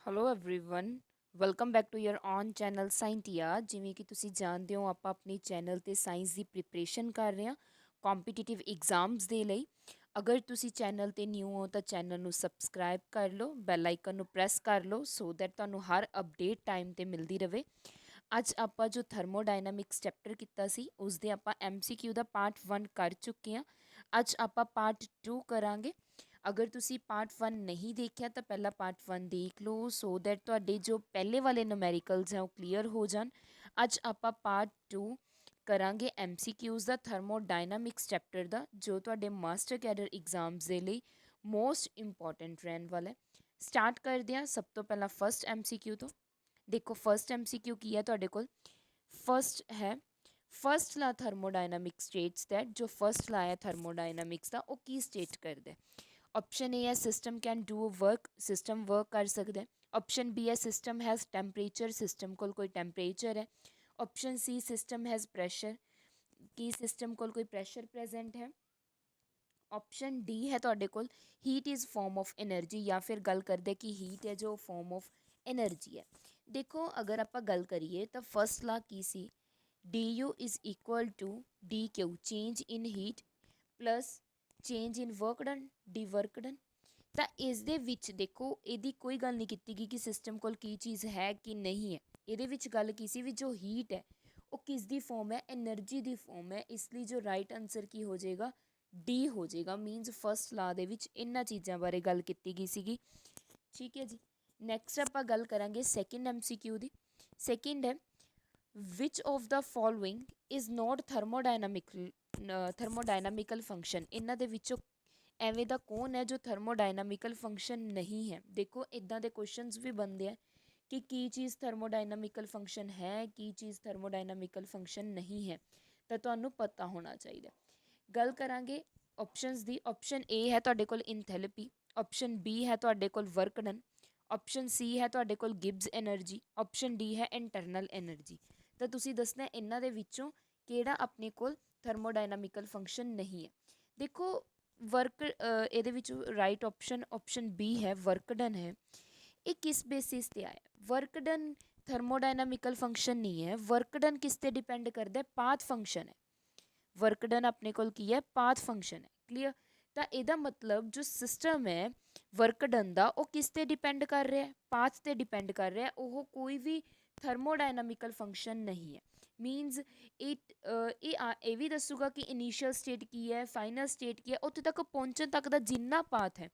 Hello everyone welcome back to your own channel Scientia. ਜਿਵੇਂ ਕਿ ਤੁਸੀਂ ਜਾਣਦੇ ਹੋ ਆਪਾਂ ਆਪਣੀ ਚੈਨਲ ਤੇ ਸਾਇੰਸ ਦੀ ਪ੍ਰੀਪਰੇਸ਼ਨ ਕਰ ਰਹੇ ਹਾਂ ਕੰਪੀਟੀਟਿਵ ਐਗਜ਼ਾਮਸ ਦੇ ਲਈ। ਅਗਰ ਤੁਸੀਂ ਚੈਨਲ ਤੇ ਨਿਊ ਹੋ ਤਾਂ ਚੈਨਲ ਨੂੰ ਸਬਸਕ੍ਰਾਈਬ ਕਰ ਲਓ, ਬੈਲ ਆਈਕਨ ਨੂੰ ਪ੍ਰੈਸ ਕਰ ਲਓ ਸੋ ਦੈਟ ਤੁਹਾਨੂੰ ਹਰ ਅਪਡੇਟ ਟਾਈਮ ਤੇ ਮਿਲਦੀ ਰਹੇ। ਅੱਜ ਆਪਾਂ ਜੋ ਥਰਮੋਡਾਇਨਾਮਿਕਸ ਚੈਪਟਰ ਕੀਤਾ ਸੀ ਉਸ ਦੇ ਆਪਾਂ MCQ ਦਾ ਪਾਰਟ 1 ਕਰ ਚੁੱਕੇ ਹਾਂ। ਅੱਜ ਆਪਾਂ ਪਾਰਟ 2 ਕਰਾਂਗੇ। ਅਗਰ ਤੁਸੀਂ ਪਾਰਟ 1 ਨਹੀਂ ਦੇਖਿਆ ਤਾਂ ਪਹਿਲਾਂ ਪਾਰਟ 1 ਦੇਖ ਲਓ ਸੋ ਦੈਟ ਤੁਹਾਡੇ ਜੋ ਪਹਿਲੇ ਵਾਲੇ ਨੂਮੈਰੀਕਲਸ ਹੈ ਉਹ ਕਲੀਅਰ ਹੋ ਜਾਣ। ਅੱਜ ਆਪਾਂ ਪਾਰਟ 2 ਕਰਾਂਗੇ MCQs ਦਾ ਥਰਮੋਡਾਇਨਾਮਿਕਸ ਚੈਪਟਰ ਦਾ, ਜੋ ਤੁਹਾਡੇ ਮਾਸਟਰ ਕੈਡਰ ਐਗਜ਼ਾਮਸ ਦੇ ਲਈ ਮੋਸਟ ਇੰਪੋਰਟੈਂਟ ਰਹਿਣ ਵਾਲਾ ਹੈ। ਸਟਾਰਟ ਕਰਦੇ ਹਾਂ ਸਭ ਤੋਂ ਪਹਿਲਾਂ ਫਸਟ MCQ ਤੋਂ। ਦੇਖੋ ਫਸਟ MCQ ਕੀ ਹੈ ਤੁਹਾਡੇ ਕੋਲ। ਫਸਟ ਹੈ ਫਸਟ ਲਾ ਥਰਮੋਡਾਇਨਾਮਿਕ ਸਟੇਟਸ ਦੈਟ, ਜੋ ਫਸਟ ਲਾ ਹੈ ਥਰਮੋਡਾਇਨਾਮਿਕਸ ਦਾ ਉਹ ਕੀ ਸਟੇਟ ਕਰਦਾ ਹੈ। ऑप्शन ए है system can do work, system work कर सकते हैं। ऑप्शन बी है सिस्टम हैज़ टैंपरेचर, सिस्टम को कोई टैंपरेचर है। Option C system has pressure, कि सिस्टम को कोई प्रेशर प्रेजेंट है। ऑप्शन डी है ਤੁਹਾਡੇ ਕੋਲ heat is form of energy, या फिर गल करते कि हीट है जो फॉर्म ऑफ एनर्जी है। देखो अगर आप गल करिए तो फर्स्ट ला की सी d U is equal to d Q, change in heat plus change in work done d work done. ਤਾਂ ਇਸ ਦੇ ਵਿੱਚ ਦੇਖੋ ਇਹਦੀ ਕੋਈ ਗੱਲ ਨਹੀਂ ਕੀਤੀ ਗਈ ਕਿ ਸਿਸਟਮ ਕੋਲ ਕੀ ਚੀਜ਼ ਹੈ ਕਿ ਨਹੀਂ ਹੈ। ਇਹਦੇ ਵਿੱਚ ਗੱਲ ਕੀ ਸੀ ਵੀ ਜੋ ਹੀਟ ਹੈ ਉਹ ਕਿਸ ਦੀ ਫੋਰਮ ਹੈ, એનર્ਜੀ ਦੀ ਫੋਰਮ ਹੈ। ਇਸ ਲਈ ਜੋ ਰਾਈਟ ਆਨਸਰ ਕੀ ਹੋ ਜਾਏਗਾ, ਡੀ ਹੋ ਜਾਏਗਾ। ਮੀਨਸ ਫਸਟ ਲਾ ਦੇ ਵਿੱਚ ਇਹਨਾਂ ਚੀਜ਼ਾਂ ਬਾਰੇ ਗੱਲ ਕੀਤੀ ਗਈ ਸੀਗੀ। ਠੀਕ ਹੈ ਜੀ। ਨੈਕਸਟ ਆਪਾਂ ਗੱਲ ਕਰਾਂਗੇ ਸੈਕਿੰਡ MCQ ਦੀ। ਸੈਕਿੰਡ ਹੈ which of the following is not thermodynamical function. ਇਹਨਾਂ ਦੇ ਵਿੱਚੋਂ ਐਵੇਂ ਦਾ ਕੌਣ ਹੈ ਜੋ ਥਰਮੋਡਾਇਨਾਮਿਕਲ ਫੰਕਸ਼ਨ ਨਹੀਂ ਹੈ। ਦੇਖੋ ਇੱਦਾਂ ਦੇ ਕੁਐਸਚਨਸ ਵੀ ਬਣਦੇ ਆ ਕਿ ਕੀ ਚੀਜ਼ ਥਰਮੋਡਾਇਨਾਮਿਕਲ ਫੰਕਸ਼ਨ ਹੈ, ਕੀ ਚੀਜ਼ ਥਰਮੋਡਾਇਨਾਮਿਕਲ ਫੰਕਸ਼ਨ ਨਹੀਂ ਹੈ, ਤਾਂ ਤੁਹਾਨੂੰ ਪਤਾ ਹੋਣਾ ਚਾਹੀਦਾ। ਗੱਲ ਕਰਾਂਗੇ ਆਪਸ਼ਨਸ ਦੀ। ਆਪਸ਼ਨ ਏ ਹੈ ਤੁਹਾਡੇ ਕੋਲ ਇੰਥੈਲਪੀ, ਆਪਸ਼ਨ ਬੀ ਹੈ ਤੁਹਾਡੇ ਕੋਲ ਵਰਕ ਡਨ, ਆਪਸ਼ਨ ਸੀ ਹੈ ਤੁਹਾਡੇ ਕੋਲ ਗਿਬਸ એનર્ਜੀ, ਆਪਸ਼ਨ ਡੀ ਹੈ ਇੰਟਰਨਲ એનર્ਜੀ। ਤਾਂ ਤੁਸੀਂ ਦੱਸਣਾ ਇਹਨਾਂ ਦੇ ਵਿੱਚੋਂ ਕਿਹੜਾ ਆਪਣੇ ਕੋਲ ਥਰਮੋਡਾਇਨਾਮਿਕਲ ਫੰਕਸ਼ਨ ਨਹੀਂ ਹੈ। ਦੇਖੋ ਵਰਕ ਇਹਦੇ ਵਿੱਚ ਰਾਈਟ ਆਪਸ਼ਨ ਬੀ ਹੈ ਵਰਕ ਡਨ ਹੈ। ਇਹ ਕਿਸ ਬੇਸਿਸ ਤੇ ਆਇਆ? ਵਰਕ ਡਨ ਥਰਮੋਡਾਇਨਾਮਿਕਲ ਫੰਕਸ਼ਨ ਨਹੀਂ ਹੈ। ਵਰਕ ਡਨ ਕਿਸ ਤੇ ਡਿਪੈਂਡ ਕਰਦਾ? ਪਾਥ ਫੰਕਸ਼ਨ ਹੈ। ਵਰਕ ਡਨ ਆਪਣੇ ਕੋਲ ਕੀ ਹੈ? ਪਾਥ ਫੰਕਸ਼ਨ ਹੈ। ਕਲੀਅਰ? ਤਾਂ ਇਹਦਾ ਮਤਲਬ ਜੋ ਸਿਸਟਮ ਹੈ ਵਰਕ ਡਨ ਦਾ ਉਹ ਕਿਸ ਤੇ ਡਿਪੈਂਡ ਕਰ ਰਿਹਾ? ਪਾਥ ਤੇ ਡਿਪੈਂਡ ਕਰ ਰਿਹਾ। ਉਹ ਕੋਈ ਵੀ ਥਰਮੋਡਾਇਨਾਮਿਕਲ ਫੰਕਸ਼ਨ ਨਹੀਂ ਹੈ। ਮੀਨਸ ਇਹ ਵੀ ਦੱਸੂਗਾ ਕਿ ਇਨੀਸ਼ੀਅਲ ਸਟੇਟ ਕੀ ਹੈ, ਫਾਈਨਲ ਸਟੇਟ ਕੀ ਹੈ, ਉੱਥੇ ਤੱਕ ਪਹੁੰਚਣ ਤੱਕ ਦਾ ਜਿੰਨਾ ਪਾਥ ਹੈ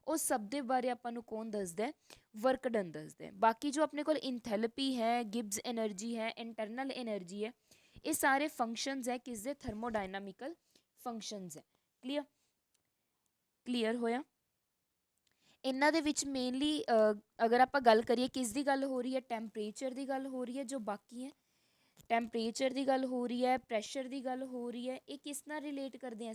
ਉਹ ਸਭ ਦੇ ਬਾਰੇ ਆਪਾਂ ਨੂੰ ਕੌਣ ਦੱਸਦਾ? ਵਰਕ ਡਨ ਦੱਸਦਾ। ਬਾਕੀ ਜੋ ਆਪਣੇ ਕੋਲ ਇੰਥੈਲਪੀ ਹੈ, ਗਿਬਸ એનર્ਜੀ ਹੈ, ਇੰਟਰਨਲ એનર્ਜੀ ਹੈ, ਇਹ ਸਾਰੇ ਫੰਕਸ਼ਨਸ ਹੈ ਕਿਸ ਦੇ? ਥਰਮੋਡਾਇਨਾਮਿਕਲ ਫੰਕਸ਼ਨਸ ਹੈ। ਕਲੀਅਰ? ਕਲੀਅਰ ਹੋਇਆ? ਇਹਨਾਂ ਦੇ ਵਿੱਚ ਮੇਨਲੀ ਅਗਰ ਆਪਾਂ ਗੱਲ ਕਰੀਏ ਕਿਸ ਦੀ ਗੱਲ ਹੋ ਰਹੀ ਹੈ? ਟੈਂਪਰੇਚਰ ਦੀ ਗੱਲ ਹੋ ਰਹੀ ਹੈ। ਜੋ ਬਾਕੀ ਹੈ ਟੈਂਪਰੇਚਰ ਦੀ ਗੱਲ ਹੋ ਰਹੀ ਹੈ, ਪ੍ਰੈਸ਼ਰ ਦੀ ਗੱਲ ਹੋ ਰਹੀ ਹੈ। ਇਹ ਕਿਸ ਨਾਲ ਰਿਲੇਟ ਕਰਦੇ ਆ?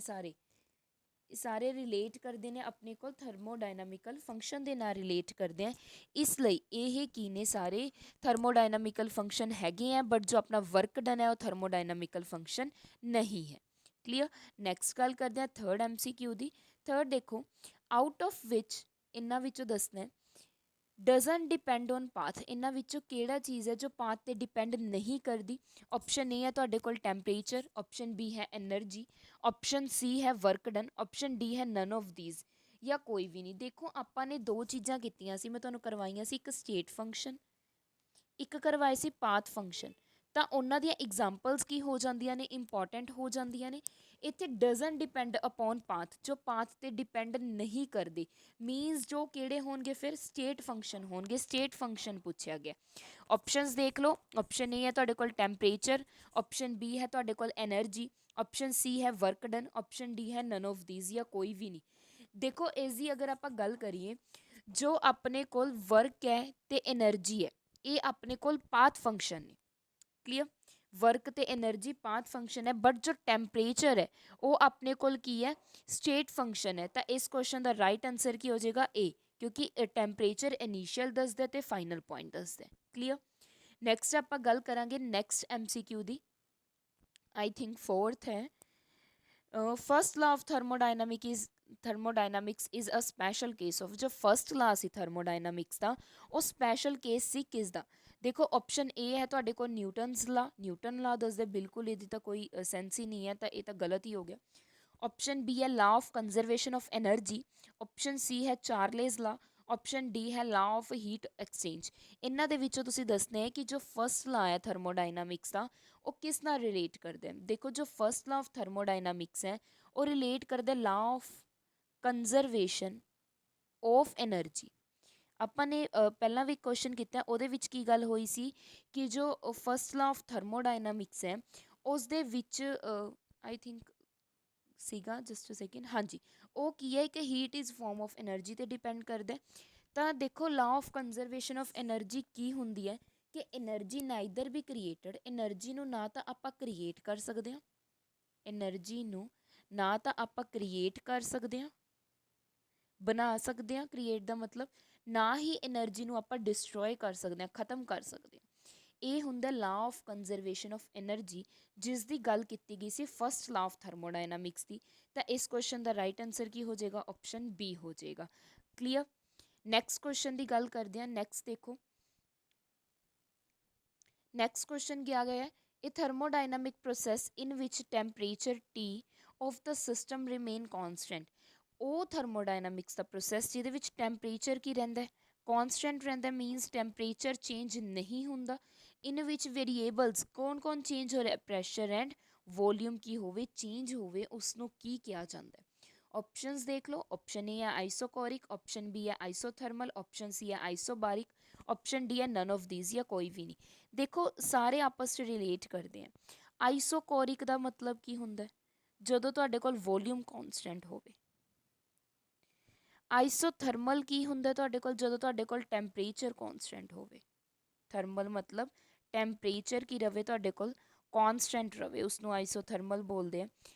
ਸਾਰੇ ਰਿਲੇਟ ਕਰਦੇ ਨੇ ਆਪਣੇ ਕੋਲ ਥਰਮੋਡਾਇਨਾਮਿਕਲ ਫੰਕਸ਼ਨ ਦੇ ਨਾਲ ਰਿਲੇਟ ਕਰਦੇ ਆ। ਇਸ ਲਈ ਇਹ ਕੀ ਨੇ? ਸਾਰੇ ਥਰਮੋਡਾਇਨਾਮਿਕਲ ਫੰਕਸ਼ਨ ਹੈਗੇ ਆ, ਬਟ ਜੋ ਆਪਣਾ ਵਰਕ ਡਨ ਹੈ ਉਹ ਥਰਮੋਡਾਇਨਾਮਿਕਲ ਫੰਕਸ਼ਨ ਨਹੀਂ ਹੈ। ਕਲੀਅਰ? ਨੈਕਸਟ ਗੱਲ ਕਰਦੇ ਹਾਂ ਥਰਡ MCQ ਦੀ। ਥਰਡ ਦੇਖੋ ਆਊਟ ਆਫ ਵਿਚ, ਇਹਨਾਂ ਵਿੱਚੋਂ ਦੱਸਣਾ ਡਜ਼ਨ ਡਿਪੈਂਡ ਔਨ ਪਾਥ। ਇਹਨਾਂ ਵਿੱਚੋਂ ਕਿਹੜਾ ਚੀਜ਼ ਹੈ ਜੋ ਪਾਥ ਤੇ ਡਿਪੈਂਡ ਨਹੀਂ ਕਰਦੀ? ਆਪਸ਼ਨ ਏ ਹੈ ਤੁਹਾਡੇ ਕੋਲ ਟੈਂਪਰੇਚਰ, ਆਪਸ਼ਨ ਬੀ ਹੈ એનર્ਜੀ, ਆਪਸ਼ਨ ਸੀ ਹੈ ਵਰਕ ਡਨ, ਆਪਸ਼ਨ ਡੀ ਹੈ ਨਨ ਆਫ ਦੀਜ਼, ਜਾਂ ਕੋਈ ਵੀ ਨਹੀਂ। ਦੇਖੋ ਆਪਾਂ ਨੇ ਦੋ ਚੀਜ਼ਾਂ ਕੀਤੀਆਂ ਸੀ, ਮੈਂ ਤੁਹਾਨੂੰ ਕਰਵਾਈਆਂ ਸੀ, ਇੱਕ ਸਟੇਟ ਫੰਕਸ਼ਨ, ਇੱਕ ਕਰਵਾਏ ਸੀ ਪਾਥ ਫੰਕਸ਼ਨ। ਤਾਂ ਉਹਨਾਂ ਦੀਆਂ ਐਗਜ਼ਾਮਪਲਸ ਕੀ ਹੋ ਜਾਂਦੀਆਂ ਨੇ? ਇੰਪੋਰਟੈਂਟ ਹੋ ਜਾਂਦੀਆਂ ਨੇ। ਇੱਥੇ ਡਜ਼ਨ ਡਿਪੈਂਡ ਅਪੋਨ ਪਾਥ, ਜੋ ਪਾਥ ਤੇ ਡਿਪੈਂਡ ਨਹੀਂ ਕਰਦੇ। ਮੀਨਸ ਜੋ ਕਿਹੜੇ ਹੋਣਗੇ ਫਿਰ? ਸਟੇਟ ਫੰਕਸ਼ਨ ਹੋਣਗੇ। ਸਟੇਟ ਫੰਕਸ਼ਨ ਪੁੱਛਿਆ ਗਿਆ। ਆਪਸ਼ਨਸ ਦੇਖ ਲਓ। ਆਪਸ਼ਨ ਏ ਹੈ ਤੁਹਾਡੇ ਕੋਲ ਟੈਂਪਰੇਚਰ, ਆਪਸ਼ਨ ਬੀ ਹੈ ਤੁਹਾਡੇ ਕੋਲ એનર્ਜੀ, ਆਪਸ਼ਨ ਸੀ ਹੈ ਵਰਕ ਡਨ, ਆਪਸ਼ਨ ਡੀ ਹੈ ਨਨ ਆਫ ਦੀਜ਼, ਜਾਂ ਕੋਈ ਵੀ ਨਹੀਂ। ਦੇਖੋ ਇਸ ਦੀ ਅਗਰ ਆਪਾਂ ਗੱਲ ਕਰੀਏ, ਜੋ ਆਪਣੇ ਕੋਲ ਵਰਕ ਹੈ ਤੇ એનર્ਜੀ ਹੈ ਇਹ ਆਪਣੇ ਕੋਲ ਪਾਥ ਫੰਕਸ਼ਨ ਨੇ। ਕਲੀਅਰ? ਵਰਕ ਤੇ એનર્ਜੀ ਪਾਥ ਫੰਕਸ਼ਨ ਹੈ, ਬਟ ਜੋ ਟੈਂਪਰੇਚਰ ਹੈ ਉਹ ਆਪਣੇ ਕੋਲ ਕੀ ਹੈ? ਸਟੇਟ ਫੰਕਸ਼ਨ ਹੈ। ਤਾਂ ਇਸ ਕੁਐਸਚਨ ਦਾ ਰਾਈਟ ਆਨਸਰ ਕੀ ਹੋ ਜਾਏਗਾ? ਏ, ਕਿਉਂਕਿ ਟੈਂਪਰੇਚਰ ਇਨੀਸ਼ੀਅਲ ਦੱਸਦਾ ਤੇ ਫਾਈਨਲ ਪੁਆਇੰਟ ਦੱਸਦਾ। ਕਲੀਅਰ? ਨੈਕਸਟ ਆਪਾਂ ਗੱਲ ਕਰਾਂਗੇ ਨੈਕਸਟ MCQ ਦੀ। ਆਈ ਥਿੰਕ ਫੋਰਥ ਹੈ। First law of thermodynamic is thermodynamics is a special case of, ਜੋ ਫਸਟ ਲਾ ਸੀ ਥਰਮੋਡਾਇਨਾਮਿਕਸ ਦਾ ਉਹ ਸਪੈਸ਼ਲ ਕੇਸ ਸੀ ਕਿਸ ਦਾ? ਦੇਖੋ ਆਪਸ਼ਨ ਏ ਹੈ ਤੁਹਾਡੇ ਕੋਲ ਨਿਊਟਨਸ ਲਾ, ਨਿਊਟਨ ਲਾ ਦੱਸਦੇ, ਬਿਲਕੁਲ ਇਹਦੀ ਤਾਂ ਕੋਈ ਸੈਂਸ ਹੀ ਨਹੀਂ ਹੈ, ਤਾਂ ਇਹ ਤਾਂ ਗਲਤ ਹੀ ਹੋ ਗਿਆ। ਆਪਸ਼ਨ ਬੀ ਹੈ ਲਾ of conservation of energy, option C ਹੈ ਚਾਰਲੇਜ਼ ਲਾ, ਆਪਸ਼ਨ ਡੀ ਹੈ ਲਾ ਆਫ ਹੀਟ ਐਕਸਚੇਂਜ। ਇਹਨਾਂ ਦੇ ਵਿੱਚੋਂ ਤੁਸੀਂ ਦੱਸਣਾ ਹੈ ਕਿ ਜੋ ਫਸਟ ਲਾ ਹੈ ਥਰਮੋਡਾਇਨਾਮਿਕਸ ਦਾ ਉਹ ਕਿਸ ਨਾਲ ਰਿਲੇਟ ਕਰਦੇ ਹਨ। ਦੇਖੋ ਜੋ ਫਸਟ ਲਾ ਆਫ ਥਰਮੋਡਾਇਨਾਮਿਕਸ ਹੈ ਉਹ ਰਿਲੇਟ ਕਰਦੇ ਲਾ ਆਫ ਕੰਜ਼ਰਵੇਸ਼ਨ ਆਫ એનર્ਜੀ। ਆਪਾਂ ਨੇ ਪਹਿਲਾਂ ਵੀ ਕੁਐਸਚਨ ਕੀਤਾ, ਉਹਦੇ ਵਿੱਚ ਕੀ ਗੱਲ ਹੋਈ ਸੀ ਕਿ ਜੋ ਫਸਟ ਲਾ ਆਫ ਥਰਮੋਡਾਇਨਾਮਿਕਸ ਹੈ ਉਸ ਦੇ ਵਿੱਚ ਆਈ ਥਿੰਕ ਸੀਗਾ, ਜਸਟ ਅ ਸੈਕਿੰਡ, ਹਾਂਜੀ, ਉਹ ਕੀ ਹੈ ਕਿ heat is form of energy ਤੇ ਡਿਪੈਂਡ ਕਰਦਾ। ਤਾਂ ਦੇਖੋ law of conservation of energy ਕੀ ਹੁੰਦੀ ਹੈ ਕਿ energy neither be created, energy ਨੂੰ ਨਾ ਤਾਂ ਆਪਾਂ ਕ੍ਰੀਏਟ ਕਰ ਸਕਦੇ ਹਾਂ, એનર્ਜੀ ਨੂੰ ਨਾ ਤਾਂ ਆਪਾਂ ਕ੍ਰੀਏਟ ਕਰ ਸਕਦੇ ਹਾਂ, ਬਣਾ ਸਕਦੇ ਹਾਂ, ਕ੍ਰੀਏਟ ਦਾ ਮਤਲਬ, ਨਾ ਹੀ એનર્ਜੀ ਨੂੰ ਆਪਾਂ ਡਿਸਟਰੋਏ ਕਰ ਸਕਦੇ ਹਾਂ, ਖਤਮ ਕਰ ਸਕਦੇ ਹਾਂ। ਇਹ ਹੁੰਦਾ ਲਾ ਆਫ ਕੰਜ਼ਰਵੇਸ਼ਨ ਆਫ એનર્ਜੀ, ਜਿਸ ਦੀ ਗੱਲ ਕੀਤੀ ਗਈ ਸੀ ਫਸਟ ਲਾ ਆਫ ਥਰਮੋਡਾਇਨਾਮਿਕਸ ਦੀ। ਤਾਂ ਇਸ ਕੁਐਸਚਨ ਦਾ ਰਾਈਟ ਆਨਸਰ ਕੀ ਹੋ ਜਾਏਗਾ? ਆਪਸ਼ਨ ਬੀ ਹੋ ਜਾਏਗਾ। ਕਲੀਅਰ। ਨੈਕਸਟ ਕੁਐਸਚਨ ਦੀ ਗੱਲ ਕਰਦੇ ਹਾਂ। ਨੈਕਸਟ ਦੇਖੋ, ਨੈਕਸਟ ਕੁਐਸਚਨ ਕੀ ਆ ਗਿਆ ਹੈ, ਇਹ thermodynamic process in which temperature T of the system remain constant. ਉਹ ਥਰਮੋਡਾਇਨਾਮਿਕਸ ਦਾ ਪ੍ਰੋਸੈਸ ਜਿਹਦੇ ਵਿੱਚ ਟੈਂਪਰੇਚਰ ਕੀ ਰਹਿੰਦਾ? ਕੌਨਸਟੈਂਟ ਰਹਿੰਦਾ, ਮੀਨਸ ਟੈਂਪਰੇਚਰ ਚੇਂਜ ਨਹੀਂ ਹੁੰਦਾ। ਇਨ ਵਿੱਚ ਵੇਰੀਏਬਲਸ ਕੌਣ ਕੌਣ ਚੇਂਜ ਹੋ ਰਿਹਾ? ਪ੍ਰੈਸ਼ਰ ਐਂਡ ਵੋਲਿਊਮ ਕੀ ਹੋਵੇ, ਚੇਂਜ ਹੋਵੇ, ਉਸਨੂੰ ਕੀ ਕਿਹਾ ਜਾਂਦਾ? ਆਪਸ਼ਨਸ ਦੇਖ ਲਓ। ਆਪਸ਼ਨ ਏ ਹੈ ਆਈਸੋਕੋਰਿਕ, ਆਪਸ਼ਨ ਬੀ ਹੈ ਆਈਸੋਥਰਮਲ, ਆਪਸ਼ਨ ਸੀ ਹੈ ਆਈਸੋਬਾਰਿਕ, ਆਪਸ਼ਨ ਡੀ ਹੈ ਨਨ ਆਫ ਦੀਜ਼ ਜਾਂ ਕੋਈ ਵੀ ਨਹੀਂ। ਦੇਖੋ ਸਾਰੇ ਆਪਸ 'ਚ ਰਿਲੇਟ ਕਰਦੇ ਆ। ਆਈਸੋਕੋਰਿਕ ਦਾ ਮਤਲਬ ਕੀ ਹੁੰਦਾ? ਜਦੋਂ ਤੁਹਾਡੇ ਕੋਲ ਵੋਲਿਊਮ ਕੌਨਸਟੈਂਟ ਹੋਵੇ। ਆਈਸੋਥਰਮਲ ਕੀ ਹੁੰਦਾ ਤੁਹਾਡੇ ਕੋਲ? ਜਦੋਂ ਤੁਹਾਡੇ ਕੋਲ ਟੈਂਪਰੇਚਰ ਕੌਨਸਟੈਂਟ ਹੋਵੇ। ਥਰਮਲ ਮਤਲਬ ਟੈਂਪਰੇਚਰ ਕੀ ਰਵੇ ਤੁਹਾਡੇ ਕੋਲ? ਕੌਨਸਟੈਂਟ ਰਵੇ, ਉਸਨੂੰ ਆਈਸੋਥਰਮਲ ਬੋਲਦੇ ਆ।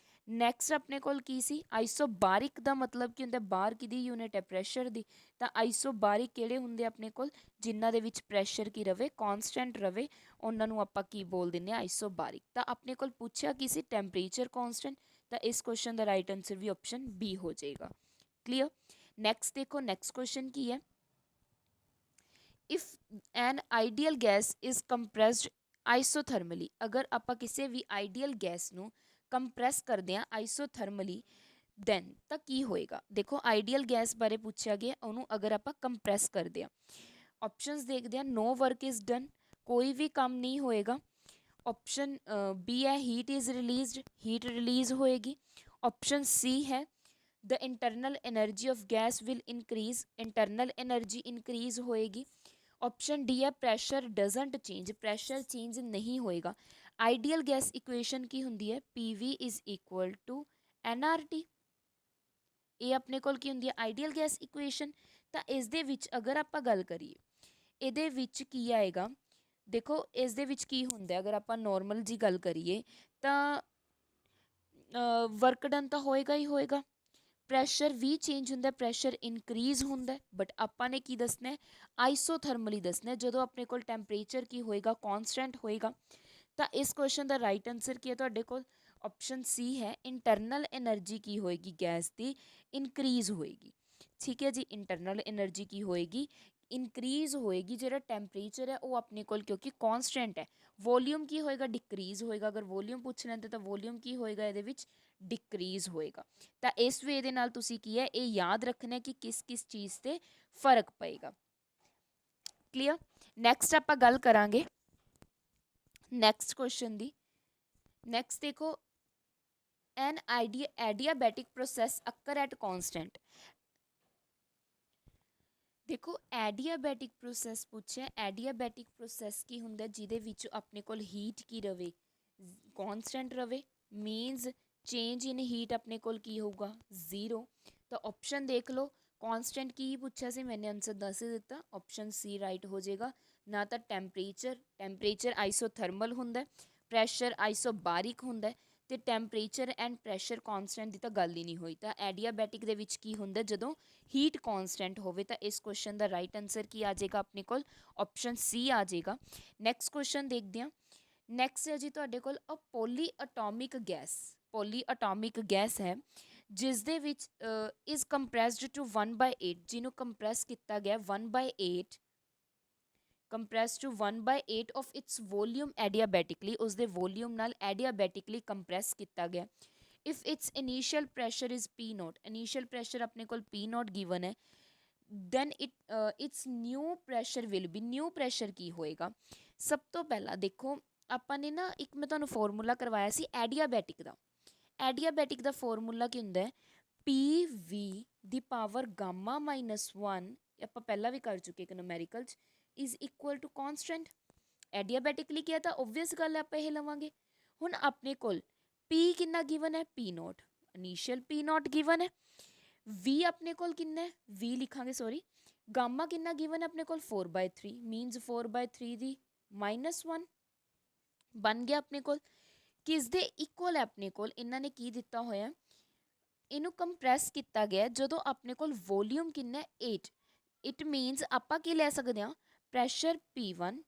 ਨੈਕਸਟ ਆਪਣੇ ਕੋਲ ਕੀ ਸੀ? ਆਈਸੋਬਾਰਿਕ ਦਾ ਮਤਲਬ ਕੀ ਹੁੰਦਾ? ਬਾਰ ਕਿਹਦੀ ਯੂਨਿਟ ਹੈ? ਪ੍ਰੈਸ਼ਰ ਦੀ। ਤਾਂ ਆਈਸੋਬਾਰਿਕ ਕਿਹੜੇ ਹੁੰਦੇ ਆਪਣੇ ਕੋਲ? ਜਿਨ੍ਹਾਂ ਦੇ ਵਿੱਚ ਪ੍ਰੈਸ਼ਰ ਕੀ ਰਵੇ? ਕੌਨਸਟੈਂਟ ਰਵੇ, ਉਹਨਾਂ ਨੂੰ ਆਪਾਂ ਕੀ ਬੋਲ ਦਿੰਦੇ ਹਾਂ? ਆਈਸੋਬਾਰਿਕ। ਤਾਂ ਆਪਣੇ ਕੋਲ ਪੁੱਛਿਆ ਕੀ ਸੀ? Temperature constant. ਤਾਂ ਇਸ ਕੁਐਸਚਨ ਦਾ ਰਾਈਟ ਆਨਸਰ ਵੀ ਆਪਸ਼ਨ ਬੀ ਹੋ ਜਾਏਗਾ। ਕਲੀਅਰ। ਨੈਕਸਟ ਦੇਖੋ, ਨੈਕਸਟ ਕੁਐਸਚਨ ਕੀ ਹੈ, if an ideal gas is compressed isothermally. ਅਗਰ ਆਪਾਂ ਕਿਸੇ ਵੀ ਆਈਡੀਅਲ ਗੈਸ ਨੂੰ ਕੰਪਰੈਸ ਕਰਦੇ ਹਾਂ ਆਈਸੋਥਰਮਲੀ, ਦੈਨ ਤਾਂ ਕੀ ਹੋਏਗਾ? ਦੇਖੋ ਆਈਡੀਅਲ ਗੈਸ ਬਾਰੇ ਪੁੱਛਿਆ ਗਿਆ, ਉਹਨੂੰ ਅਗਰ ਆਪਾਂ ਕੰਪਰੈਸ ਕਰਦੇ ਹਾਂ। ਆਪਸ਼ਨਸ ਦੇਖਦੇ ਹਾਂ। ਨੋ ਵਰਕ ਇਜ਼ ਡਨ, ਕੋਈ ਵੀ ਕੰਮ ਨਹੀਂ ਹੋਏਗਾ। ਆਪਸ਼ਨ ਬੀ ਹੈ heat is released, heat release ਹੋਏਗੀ। ਆਪਸ਼ਨ ਸੀ ਹੈ the internal energy of gas will increase, internal energy increase ਹੋਏਗੀ। ਆਪਸ਼ਨ ਡੀ ਹੈ pressure doesn't change, pressure change ਨਹੀਂ ਹੋਏਗਾ। ਆਈਡੀਅਲ ਗੈਸ ਇਕੁਏਸ਼ਨ ਕੀ ਹੁੰਦੀ ਹੈ? PV is equal to NRT। ਇਹ ਆਪਣੇ ਕੋਲ ਕੀ ਹੁੰਦੀ ਹੈ? Ideal gas equation. ਤਾਂ ਇਸ ਦੇ ਵਿੱਚ ਅਗਰ ਆਪਾਂ ਗੱਲ ਕਰੀਏ, ਇਹਦੇ ਵਿੱਚ ਕੀ ਆਏਗਾ? ਦੇਖੋ ਇਸ ਦੇ ਵਿੱਚ ਕੀ ਹੁੰਦਾ, ਅਗਰ ਆਪਾਂ ਨੋਰਮਲ ਜੀ ਗੱਲ ਕਰੀਏ ਤਾਂ ਵਰਕ ਡਨ ਤਾਂ ਹੋਏਗਾ ਹੀ ਹੋਏਗਾ। ਪ੍ਰੈਸ਼ਰ ਵੀ ਚੇਂਜ ਹੁੰਦਾ, ਪ੍ਰੈਸ਼ਰ ਇਨਕਰੀਜ਼ ਹੁੰਦਾ, ਬਟ ਆਪਾਂ ਨੇ ਕੀ ਦੱਸਣਾ? ਆਈਸੋਥਰਮਲੀ ਦੱਸਣਾ, ਜਦੋਂ ਆਪਣੇ ਕੋਲ ਟੈਂਪਰੇਚਰ ਕੀ ਹੋਏਗਾ? ਕੌਨਸਟੈਂਟ ਹੋਏਗਾ। ਤਾਂ ਇਸ ਕੁਐਸਚਨ ਦਾ ਰਾਈਟ ਆਨਸਰ ਕੀ ਹੈ ਤੁਹਾਡੇ ਕੋਲ? ਆਪਸ਼ਨ ਸੀ ਹੈ ਇੰਟਰਨਲ ਐਨਰਜੀ ਕੀ ਹੋਏਗੀ ਗੈਸ ਦੀ? ਇਨਕਰੀਜ਼ ਹੋਏਗੀ। ਠੀਕ ਹੈ ਜੀ, ਇੰਟਰਨਲ ਐਨਰਜੀ ਕੀ ਹੋਏਗੀ? ਇਨਕਰੀਜ਼ ਹੋਏਗੀ। ਜਿਹੜਾ ਟੈਂਪਰੇਚਰ ਹੈ ਉਹ ਆਪਣੇ ਕੋਲ ਕਿਉਂਕਿ ਕੌਨਸਟੈਂਟ ਹੈ। ਵੋਲਿਊਮ ਕੀ ਹੋਏਗਾ? ਡਿਕਰੀਜ਼ ਹੋਏਗਾ। ਅਗਰ ਵੋਲਿਊਮ ਪੁੱਛ ਲੈਂਦੇ ਤਾਂ ਵੋਲਿਊਮ ਕੀ ਹੋਏਗਾ ਇਹਦੇ ਵਿੱਚ? ਡਿਕਰੀਜ਼ ਹੋਏਗਾ। ਤਾਂ ਇਸ ਵੇ ਦੇ ਨਾਲ ਤੁਸੀਂ ਕੀ ਹੈ ਇਹ ਯਾਦ ਰੱਖਣਾ ਕਿ ਕਿਸ ਕਿਸ ਚੀਜ਼ 'ਤੇ ਫਰਕ ਪਏਗਾ। ਕਲੀਅਰ। ਨੈਕਸਟ ਆਪਾਂ ਗੱਲ ਕਰਾਂਗੇ ਨੈਕਸਟ ਕੁਐਸਚਨ ਦੀ। ਨੈਕਸਟ ਦੇਖੋ, ਐਨ ਐਡੀਆਬੈਟਿਕ ਪ੍ਰੋਸੈਸ ਅਕਰ ਐਟ ਕੌਨਸਟੈਂਟ। ਦੇਖੋ ਐਡੀਆਬੈਟਿਕ ਪ੍ਰੋਸੈਸ ਪੁੱਛਿਆ। ਐਡੀਆਬੈਟਿਕ ਪ੍ਰੋਸੈਸ ਕੀ ਹੁੰਦਾ? ਜਿਹਦੇ ਵਿੱਚ ਆਪਣੇ ਕੋਲ ਹੀਟ ਕੀ ਰਵੇ? ਕੌਨਸਟੈਂਟ ਰਵੇ, ਮੀਨਸ ਚੇਂਜ ਇਨ ਹੀਟ ਆਪਣੇ ਕੋਲ ਕੀ ਹੋਊਗਾ? ਜ਼ੀਰੋ। ਤਾਂ ਆਪਸ਼ਨ ਦੇਖ ਲਓ, ਕੌਨਸਟੈਂਟ ਕੀ ਪੁੱਛਿਆ ਸੀ, ਮੈंने ਆਨਸਰ ਦੱਸ ਹੀ ਦਿੱਤਾ। ਆਪਸ਼ਨ ਸੀ ਰਾਈਟ ਹੋ ਜਾਏਗਾ। ਨਾ ਤਾਂ ਟੈਂਪਰੇਚਰ ਆਈਸੋਥਰਮਲ ਹੁੰਦਾ, ਪ੍ਰੈਸ਼ਰ ਆਈਸੋਬਾਰਿਕ ਹੁੰਦਾ, ਤੇ ਟੈਂਪਰੇਚਰ ਐਂਡ ਪ੍ਰੈਸ਼ਰ ਕੌਨਸਟੈਂਟ ਦੀ ਤਾਂ ਗੱਲ ਹੀ ਨਹੀਂ ਹੋਈ। ਤਾਂ ਐਡੀਆਬੈਟਿਕ ਦੇ ਵਿੱਚ ਕੀ ਹੁੰਦਾ? ਜਦੋਂ ਹੀਟ ਕੌਨਸਟੈਂਟ ਹੋਵੇ। ਤਾਂ ਇਸ ਕੁਐਸਚਨ ਦਾ ਰਾਈਟ ਆਨਸਰ ਕੀ ਆ ਜਾਏਗਾ ਆਪਣੇ ਕੋਲ? ਆਪਸ਼ਨ ਸੀ ਆ ਜਾਏਗਾ। ਨੈਕਸਟ ਕੁਐਸਚਨ ਦੇਖਦੇ ਹਾਂ। ਨੈਕਸਟ ਹੈ ਜੀ ਤੁਹਾਡੇ ਕੋਲ ਅ ਪੋਲੀ ਅਟੋਮਿਕ ਗੈਸ। ਪੋਲੀ ਅਟੋਮਿਕ ਗੈਸ ਹੈ ਜਿਸ ਦੇ ਵਿੱਚ ਇਜ਼ ਕੰਪਰੈਸਡ ਟੂ 1/8, ਜਿਹਨੂੰ ਕੰਪਰੈਸ ਕੀਤਾ ਗਿਆ 1/8, compress to 1/8 of its volume adiabatically, ਉਸਦੇ ਵੋਲਿਊਮ ਨਾਲ ਐਡੀਆਬੈਟਿਕਲੀ ਕੰਪਰੈਸ ਕੀਤਾ ਗਿਆ। If its initial pressure is P naught, initial pressure ਆਪਣੇ ਕੋਲ ਪੀ ਨੋਟ ਗਿਵਨ ਹੈ, then its new pressure will be, new pressure ਕੀ ਹੋਏਗਾ। ਸਭ ਤੋਂ ਪਹਿਲਾਂ ਦੇਖੋ ਆਪਾਂ ਨੇ ਨਾ ਇੱਕ ਮੈਂ ਤੁਹਾਨੂੰ ਫਾਰਮੂਲਾ ਕਰਵਾਇਆ ਸੀ ਐਡੀਆਬੈਟਿਕ ਦਾ। ਐਡੀਆਬੈਟਿਕ ਦਾ ਫਾਰਮੂਲਾ ਕੀ ਹੁੰਦਾ ਹੈ, ਪੀ ਵੀ ਦੀ ਪਾਵਰ ਗਾਮਾ -1, ਆਪਾਂ ਪਹਿਲਾਂ ਵੀ ਕਰ ਚੁੱਕੇ ਇੱਕ ਨੂਮੈਰੀਕਲ 'ਚ, ਇਜ਼ ਇਕੁਅਲ ਟੂ ਕੌਨਸਟੈਂਟ। ਐਡੀਆਬੈਟਿਕਲੀ ਕਿਹਾ ਤਾਂ ਓਬਵੀਅਸ ਗੱਲ ਹੈ ਆਪਾਂ ਇਹ ਲਵਾਂਗੇ। ਹੁਣ ਆਪਣੇ ਕੋਲ ਪੀ ਕਿੰਨਾ ਗਿਵਨ ਹੈ, ਪੀ ਨੋਟ, ਇਨੀਸ਼ੀਅਲ ਪੀ ਨੋਟ ਗਿਵਨ ਹੈ। ਵੀ ਆਪਣੇ ਕੋਲ ਕਿੰਨਾ ਹੈ, ਵੀ ਲਿਖਾਂਗੇ ਸੌਰੀ, ਗਾਮਾ ਕਿੰਨਾ ਗਿਵਨ ਹੈ ਆਪਣੇ ਕੋਲ 4/3, ਮੀਨਸ 4/3 ਦੀ -1 ਬਣ ਗਿਆ ਆਪਣੇ ਕੋਲ। ਕਿਸ ਦੇ ਇਕੁਅਲ ਹੈ ਆਪਣੇ ਕੋਲ, ਇਹਨਾਂ ਨੇ ਕੀ ਦਿੱਤਾ ਹੋਇਆ, ਇਹਨੂੰ ਕੰਪਰੈਸ ਕੀਤਾ ਗਿਆ ਜਦੋਂ ਆਪਣੇ ਕੋਲ ਵੋਲਿਊਮ ਕਿੰਨਾ 8। ਇਟ ਮੀਨਸ ਆਪਾਂ ਕੀ ਲੈ ਸਕਦੇ ਹਾਂ, ਪ੍ਰੈਸ਼ਰ P1,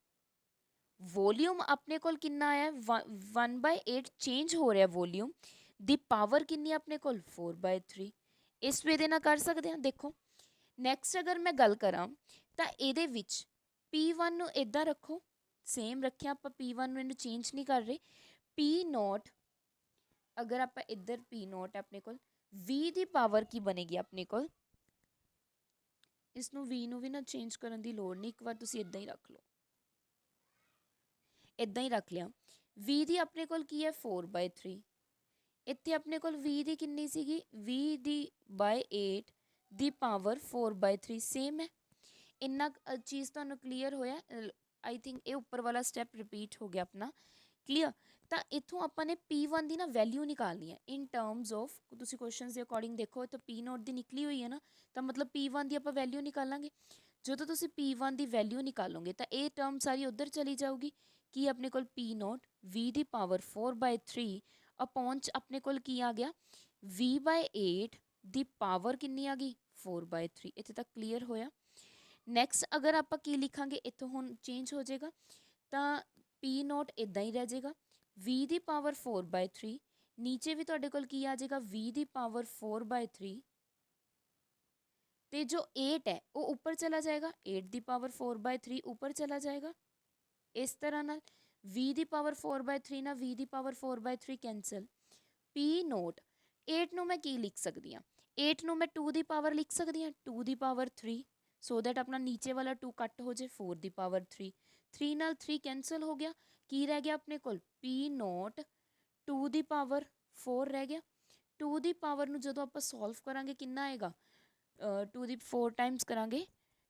ਵੋਲਿਊਮ ਆਪਣੇ ਕੋਲ ਕਿੰਨਾ ਆਇਆ 1/8 ਚੇਂਜ ਹੋ ਰਿਹਾ ਵੋਲਿਊਮ, ਦੀ ਪਾਵਰ ਕਿੰਨੀ ਆਪਣੇ ਕੋਲ 4/3। ਇਸ ਵੇ ਦੇ ਨਾਲ ਕਰ ਸਕਦੇ ਹਾਂ। ਦੇਖੋ ਨੈਕਸਟ ਅਗਰ ਮੈਂ ਗੱਲ ਕਰਾਂ ਤਾਂ ਇਹਦੇ ਵਿੱਚ P1 ਨੂੰ ਇੱਦਾਂ ਰੱਖੋ, ਸੇਮ ਰੱਖਿਆ ਆਪਾਂ, P1 ਨੂੰ ਇਹਨੂੰ ਚੇਂਜ ਨਹੀਂ ਕਰ ਰਹੇ। ਪੀ ਨੋਟ ਅਗਰ ਆਪਾਂ ਇੱਧਰ ਪੀ ਨੋਟ ਆਪਣੇ ਕੋਲ V ਦੀ ਪਾਵਰ ਕੀ ਬਣੇਗੀ ਆਪਣੇ ਕੋਲ, ਇਸ ਨੂੰ V ਨੂੰ ਵੀ ਨਾ ਚੇਂਜ ਕਰਨ ਦੀ ਲੋੜ ਨਹੀਂ, ਇੱਕ ਵਾਰ ਤੁਸੀਂ ਇੱਦਾਂ ਹੀ ਰੱਖ ਲਓ, ਇੱਦਾਂ ਹੀ ਰੱਖ ਲਿਆ। V ਦੀ ਆਪਣੇ ਕੋਲ ਕੀ ਹੈ 4/3, ਇੱਥੇ ਆਪਣੇ ਕੋਲ V ਦੀ ਕਿੰਨੀ ਸੀਗੀ, V ਦੀ /8 ਦੀ ਪਾਵਰ 4/3, ਸੇਮ ਹੈ। ਇੰਨਾ ਚੀਜ਼ ਤੁਹਾਨੂੰ ਕਲੀਅਰ ਹੋਇਆ, ਆਈ ਥਿੰਕ ਇਹ ਉੱਪਰ ਵਾਲਾ ਸਟੈਪ ਰਿਪੀਟ ਹੋ ਗਿਆ ਆਪਣਾ, ਕਲੀਅਰ। ਤਾਂ ਇੱਥੋਂ ਆਪਾਂ ਨੇ P1 ਦੀ ਨਾ ਵੈਲਿਊ ਨਿਕਾਲਣੀ ਹੈ ਇਨ ਟਰਮਸ ਆਫ, ਤੁਸੀਂ ਕੁਐਸਚਨਸ ਦੇ ਅਕੋਰਡਿੰਗ ਦੇਖੋ ਤਾਂ P ਨੋਟ ਦੀ ਨਿਕਲੀ ਹੋਈ ਹੈ ਨਾ, ਤਾਂ ਮਤਲਬ P1 ਦੀ ਆਪਾਂ ਵੈਲਿਊ ਨਿਕਾਲਾਂਗੇ। ਜਦੋਂ ਤੁਸੀਂ P1 ਦੀ ਵੈਲਿਊ ਨਿਕਾਲੋਗੇ ਤਾਂ ਇਹ ਟਰਮ ਸਾਰੀ ਉੱਧਰ ਚਲੀ ਜਾਊਗੀ, ਕੀ ਆਪਣੇ ਕੋਲ P ਨੋਟ V ਦੀ ਪਾਵਰ 4/3 ਅਪੋਨ 'ਚ ਆਪਣੇ ਕੋਲ ਕੀ ਆ ਗਿਆ V/8 ਦੀ ਪਾਵਰ ਕਿੰਨੀ ਆ ਗਈ 4/3। ਇੱਥੇ ਤੱਕ ਕਲੀਅਰ ਹੋਇਆ। ਨੈਕਸਟ ਅਗਰ ਆਪਾਂ ਕੀ ਲਿਖਾਂਗੇ, ਇੱਥੋਂ ਹੁਣ ਚੇਂਜ ਹੋ ਜਾਏਗਾ ਤਾਂ P ਨੋਟ ਇੱਦਾਂ ਹੀ ਰਹਿ ਜਾਏਗਾ, V ਦੀ ਪਾਵਰ 4/3, ਨੀਚੇ ਵੀ ਤੁਹਾਡੇ ਕੋਲ ਕੀ ਆ ਜਾਏਗਾ V ਦੀ ਪਾਵਰ 4/3, ਤੇ ਜੋ 8 ਹੈ ਉਹ ਉੱਪਰ ਚਲਾ ਜਾਏਗਾ, 8 ਦੀ ਪਾਵਰ 4/3 ਉੱਪਰ ਚਲਾ ਜਾਏਗਾ। ਇਸ ਤਰ੍ਹਾਂ ਨਾਲ V ਦੀ ਪਾਵਰ 4/3 ਨਾਲ V ਦੀ ਪਾਵਰ 4/3 ਕੈਂਸਲ। P ਨੋਟ 8 ਨੂੰ ਮੈਂ ਕੀ ਲਿਖ ਸਕਦੀ ਹਾਂ, 8 ਨੂੰ ਮੈਂ 2 ਦੀ ਪਾਵਰ ਲਿਖ ਸਕਦੀ ਹਾਂ, 2 ਦੀ ਪਾਵਰ 3, ਸੋ ਦੈਟ ਆਪਣਾ ਨੀਚੇ ਵਾਲਾ 2 ਕੱਟ ਹੋ ਜਾਏ, 4 ਦੀ ਪਾਵਰ 3, 3 ਨਾਲ 3 ਕੈਂਸਲ ਹੋ ਗਿਆ। ਕੀ ਰਹਿ ਗਿਆ ਆਪਣੇ ਕੋਲ P ਨੋਟ 2 ਦੀ ਪਾਵਰ 4 ਰਹਿ ਗਿਆ। 2 ਦੀ ਪਾਵਰ ਨੂੰ ਜਦੋਂ ਆਪਾਂ ਸੋਲਵ ਕਰਾਂਗੇ ਕਿੰਨਾ ਆਏਗਾ, 2 ਦੀ 4 ਟਾਈਮਸ ਕਰਾਂਗੇ